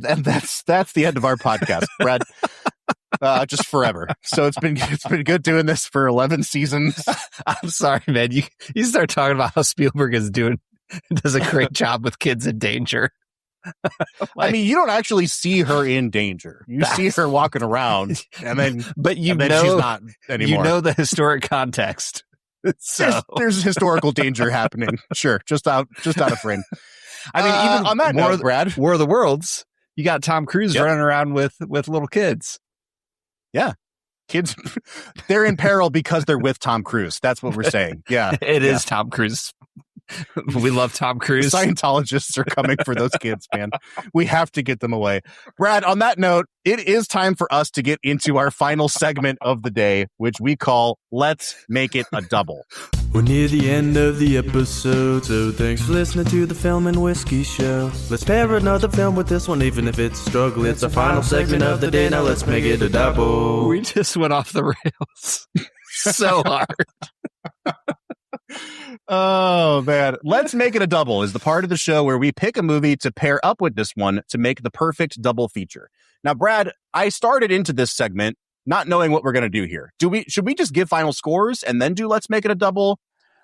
And that's the end of our podcast, Brad. Just forever. So it's been good doing this for 11 seasons. I'm sorry, man. You start talking about how Spielberg does a great job with kids in danger. I mean, you don't actually see her in danger. You see her walking around, and then she's not anymore. You know the historic context. So there's historical danger happening. Sure, just out of frame. I mean, even on that note, Brad, War of the Worlds, you got Tom Cruise running around with little kids. Yeah. Kids, they're in peril because they're with Tom Cruise. That's what we're saying. Yeah. It is Tom Cruise. We love Tom Cruise. The Scientologists are coming for those kids, man. We have to get them away. Brad, on that note, it is time for us to get into our final segment of the day, which we call Let's Make It a Double. We're near the end of the episode, so thanks for listening to the Film and Whiskey Show. Let's pair another film with this one, even if it's a struggle. It's the final segment of the day, now let's make it a double. We just went off the rails so hard. Oh, man. Let's Make It a Double is the part of the show where we pick a movie to pair up with this one to make the perfect double feature. Now, Brad, I started into this segment not knowing what we're going to do here. Should we just give final scores and then do Let's Make It a Double?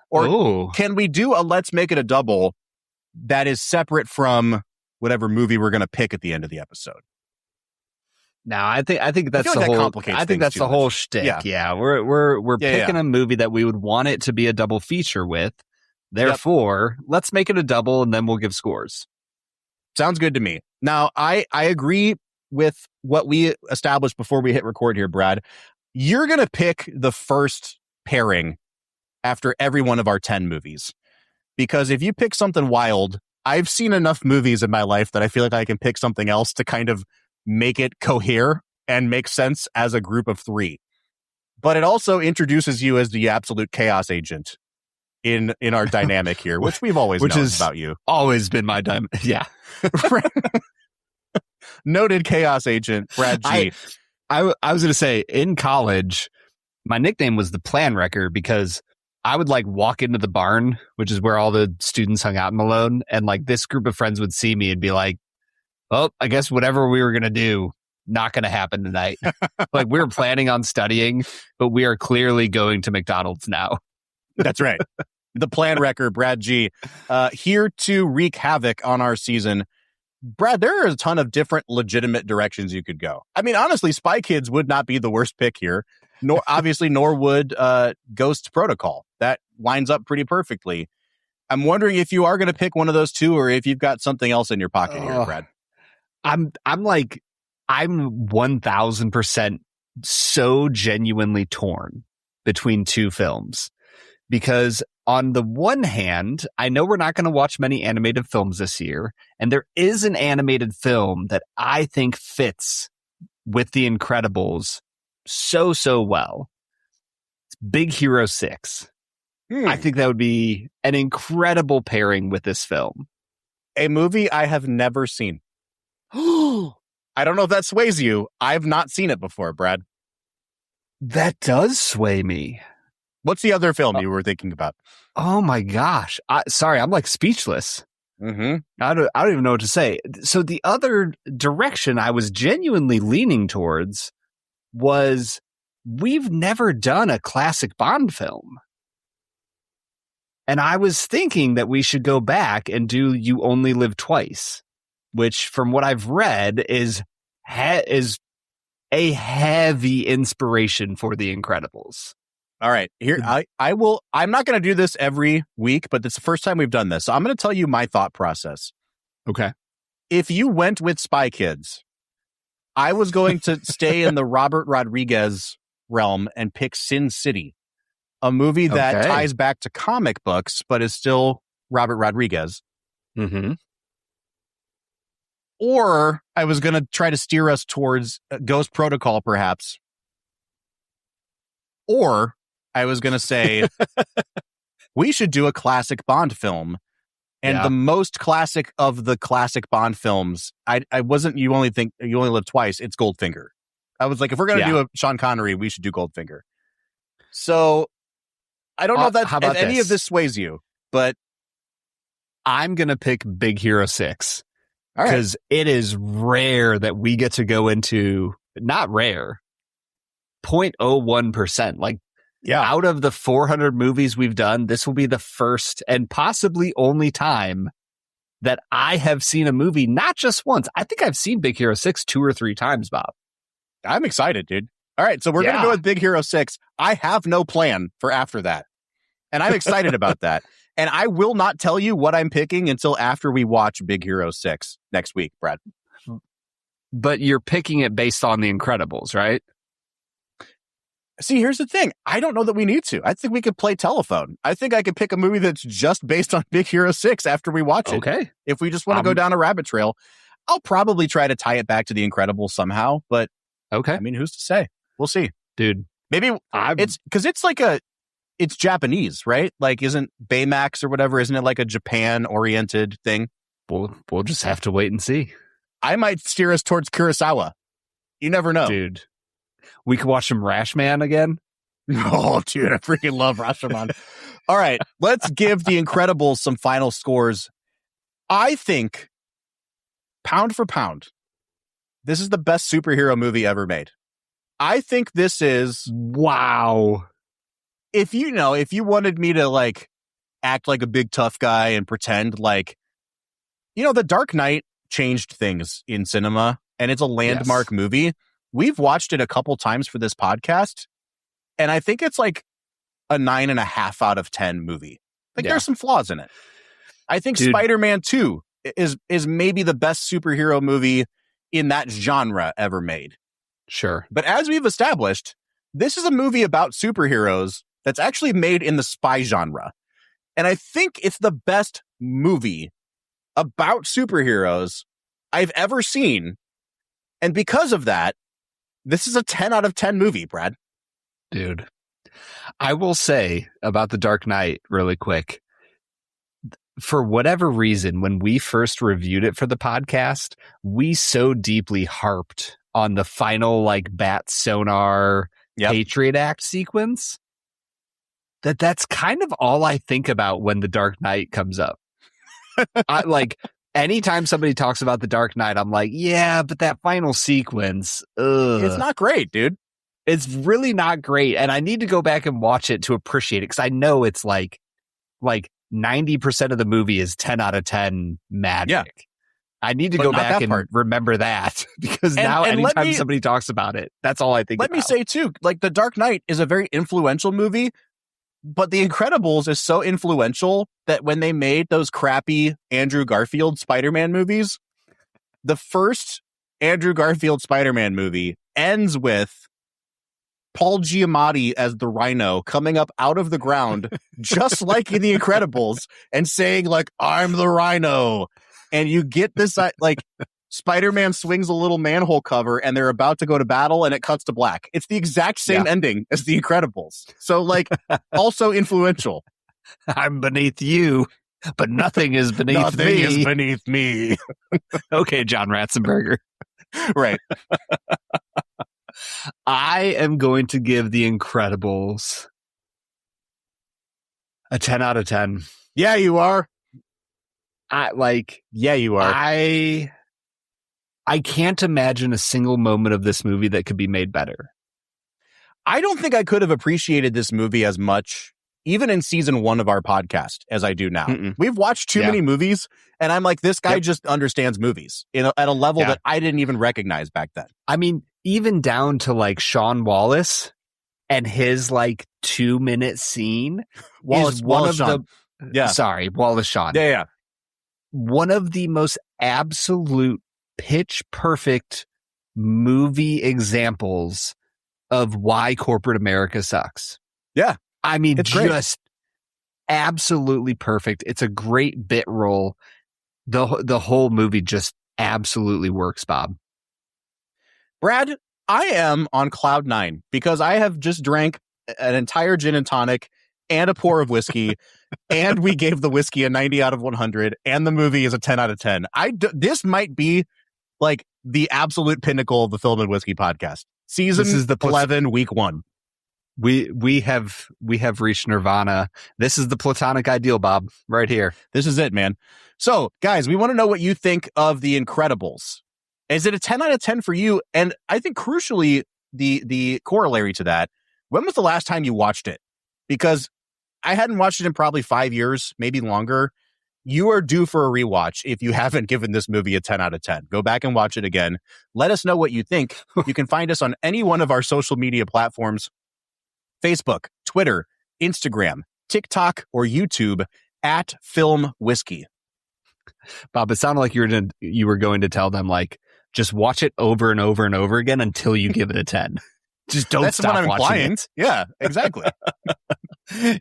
Or can we do a Let's Make It a Double that is separate from whatever movie we're going to pick at the end of the episode? No, I think that's the whole. I think that's the whole shtick. Yeah, we're picking a movie that we would want it to be a double feature with. Therefore, let's make it a double, and then we'll give scores. Sounds good to me. Now, I agree with what we established before we hit record here, Brad. You're gonna pick the first pairing after every one of our 10 movies, because if you pick something wild, I've seen enough movies in my life that I feel like I can pick something else to kind of make it cohere and makes sense as a group of three. But it also introduces you as the absolute chaos agent in our dynamic here, which we've always known about you. Always been my dynamic. Yeah. Noted chaos agent, Brad G. I was going to say, in college, my nickname was the Plan Wrecker because I would like walk into the barn, which is where all the students hung out in Malone. And like this group of friends would see me and be like, well, I guess whatever we were going to do, not going to happen tonight. Like we were planning on studying, but we are clearly going to McDonald's now. That's right. The Plan Wrecker, Brad G. Here to wreak havoc on our season. Brad, there are a ton of different legitimate directions you could go. I mean, honestly, Spy Kids would not be the worst pick here. Nor would Ghost Protocol. That lines up pretty perfectly. I'm wondering if you are going to pick one of those two, or if you've got something else in your pocket here, Brad. I'm 1000% so genuinely torn between two films, because on the one hand, I know we're not going to watch many animated films this year, and there is an animated film that I think fits with The Incredibles so well. It's Big Hero 6. I think that would be an incredible pairing with this film. A movie I have never seen. I don't know if that sways you. I've not seen it before, Brad. That does sway me. What's the other film you were thinking about? Oh my gosh. Sorry, I'm like speechless. Mm-hmm. I don't even know what to say. So the other direction I was genuinely leaning towards was, we've never done a classic Bond film. And I was thinking that we should go back and do You Only Live Twice, which from what I've read is a heavy inspiration for The Incredibles. All right, here I'm not going to do this every week, but it's the first time we've done this. So I'm going to tell you my thought process. Okay. If you went with Spy Kids, I was going to stay in the Robert Rodriguez realm and pick Sin City, a movie that ties back to comic books, but is still Robert Rodriguez. Mm-hmm. Or I was going to try to steer us towards Ghost Protocol, perhaps. Or I was going to say, we should do a classic Bond film. And the most classic of the classic Bond films, I wasn't You Only Live Twice, it's Goldfinger. I was like, if we're going to do a Sean Connery, we should do Goldfinger. So I don't know if any of this sways you, but I'm going to pick Big Hero 6. Because it is rare that we get to go into, not rare, 0.01%. Like, out of the 400 movies we've done, this will be the first and possibly only time that I have seen a movie not just once. I think I've seen Big Hero 6 2 or 3 times, Bob. I'm excited, dude. All right, so we're going to go with Big Hero 6. I have no plan for after that. And I'm excited about that. And I will not tell you what I'm picking until after we watch Big Hero 6 next week, Brad. But you're picking it based on The Incredibles, right? See, here's the thing. I don't know that we need to. I think we could play telephone. I think I could pick a movie that's just based on Big Hero 6 after we watch it. Okay. If we just want to go down a rabbit trail, I'll probably try to tie it back to The Incredibles somehow. But, I mean, who's to say? We'll see. Dude. Maybe it's because it's like it's Japanese, right? Like, isn't Baymax or whatever, isn't it like a Japan-oriented thing? We'll just have to wait and see. I might steer us towards Kurosawa. You never know. Dude. We could watch some Rashman again. Oh, dude, I freaking love Rashomon. All right, let's give The Incredibles some final scores. I think, pound for pound, this is the best superhero movie ever made. I think this is... Wow. If you wanted me to, like, act like a big tough guy and pretend like, The Dark Knight changed things in cinema, and it's a landmark movie. We've watched it a couple times for this podcast, and I think it's like a 9.5 out of 10 movie. Like, there's some flaws in it. I think Spider-Man 2 is maybe the best superhero movie in that genre ever made. Sure. But as we've established, this is a movie about superheroes that's actually made in the spy genre. And I think it's the best movie about superheroes I've ever seen. And because of that, This is a 10 out of 10 movie, Brad. Dude, I will say about The Dark Knight really quick. For whatever reason, when we first reviewed it for the podcast, we so deeply harped on the final like bat sonar Patriot Act sequence that's kind of all I think about when The Dark Knight comes up. Anytime somebody talks about The Dark Knight, I'm like, yeah, but that final sequence, it's not great, dude. It's really not great. And I need to go back and watch it to appreciate it, because I know it's like 90% of the movie is 10 out of 10 magic. Yeah. I need to go back and remember that, because now anytime somebody talks about it, that's all I think about. Let me say too, like The Dark Knight is a very influential movie, but The Incredibles is so influential that when they made those crappy Andrew Garfield Spider-Man movies, the first Andrew Garfield Spider-Man movie ends with Paul Giamatti as the Rhino coming up out of the ground, just like in The Incredibles, and saying like, "I'm the Rhino." And you get this, like, Spider-Man swings a little manhole cover and they're about to go to battle and it cuts to black. It's the exact same ending as The Incredibles. So, like, also influential. I'm beneath you, but nothing is beneath me. Nothing is beneath me. Okay, John Ratzenberger. Right. I am going to give The Incredibles a 10 out of 10. Yeah, you are. Yeah, you are. I can't imagine a single moment of this movie that could be made better. I don't think I could have appreciated this movie as much, even in season 1 of our podcast, as I do now. We've watched too many movies, and I'm like, this guy just understands movies at a level that I didn't even recognize back then. I mean, even down to like Sean Wallace and his like 2-minute scene. Wallace Shawn. Sorry, Wallace Shawn. Yeah. One of the most absolute pitch perfect movie examples of why corporate America sucks. Yeah. I mean, it's just absolutely perfect. It's a great bit role. The whole movie just absolutely works, Bob. Brad, I am on cloud 9 because I have just drank an entire gin and tonic and a pour of whiskey, and we gave the whiskey a 90 out of 100, and the movie is a 10 out of 10. This might be like the absolute pinnacle of the Film and Whiskey podcast. Season 11, week 1. We have reached nirvana. This is the platonic ideal, Bob, right here. This is it, man. So, guys, we want to know what you think of The Incredibles. Is it a 10 out of 10 for you? And I think crucially, the corollary to that, when was the last time you watched it? Because I hadn't watched it in probably 5 years, maybe longer. You are due for a rewatch if you haven't given this movie a 10 out of 10. Go back and watch it again. Let us know what you think. You can find us on any one of our social media platforms: Facebook, Twitter, Instagram, TikTok, or YouTube at Film Whiskey. Bob, it sounded like you were going to tell them, like, just watch it over and over and over again until you give it a 10. Just don't stop watching it. Yeah, exactly.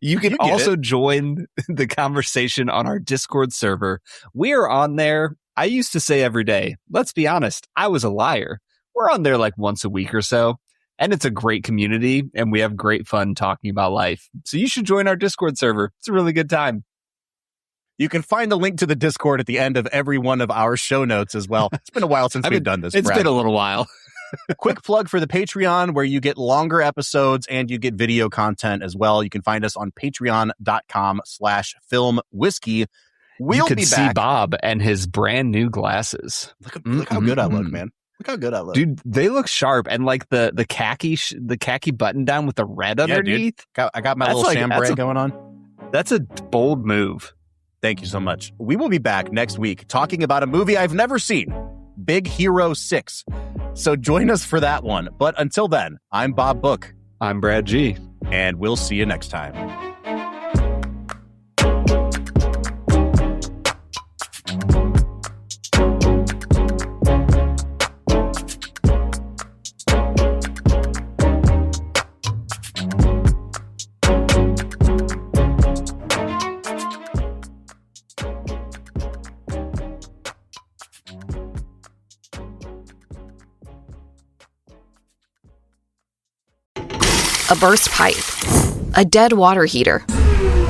You can also join the conversation on our Discord server. We are on there. I used to say every day. Let's be honest, I was a liar. We're on there like once a week or so. And it's a great community, and we have great fun talking about life. So you should join our Discord server. It's a really good time. You can find the link to the Discord at the end of every one of our show notes as well. It's been a while since we've done this, It's Brad. been a little while. Quick plug for the Patreon, where you get longer episodes and you get video content as well. You can find us on patreon.com/filmwhiskey. You could see Bob and his brand new glasses. Look how good I look, man. Look how good I look. Dude, they look sharp. And like the khaki button down with the red underneath. I got my little chambray going on. That's a bold move. Thank you so much. We will be back next week talking about a movie I've never seen, Big Hero 6. So join us for that one. But until then, I'm Bob Book. I'm Brad G. And we'll see you next time. a burst pipe, a dead water heater,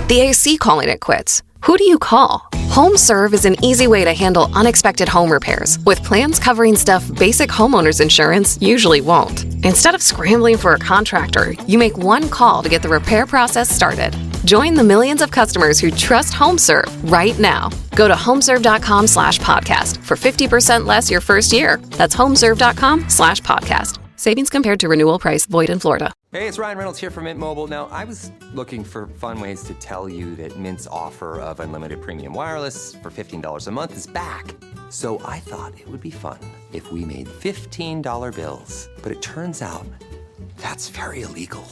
the AC calling it quits. Who do you call? HomeServe is an easy way to handle unexpected home repairs with plans covering stuff basic homeowners insurance usually won't. Instead of scrambling for a contractor, you make one call to get the repair process started. Join the millions of customers who trust HomeServe right now. Go to homeserve.com/podcast for 50% less your first year. That's homeserve.com/podcast. Savings compared to renewal price void in Florida. Hey, it's Ryan Reynolds here from Mint Mobile. Now, I was looking for fun ways to tell you that Mint's offer of unlimited premium wireless for $15 a month is back. So I thought it would be fun if we made $15 bills. But it turns out that's very illegal.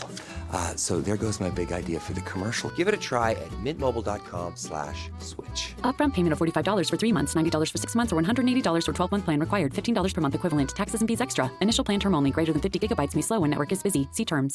So there goes my big idea for the commercial. Give it a try at mintmobile.com/switch. Upfront payment of $45 for 3 months, $90 for 6 months, or $180 for 12-month plan required. $15 per month equivalent. Taxes and fees extra. Initial plan term only. Greater than 50 gigabytes may slow when network is busy. See terms.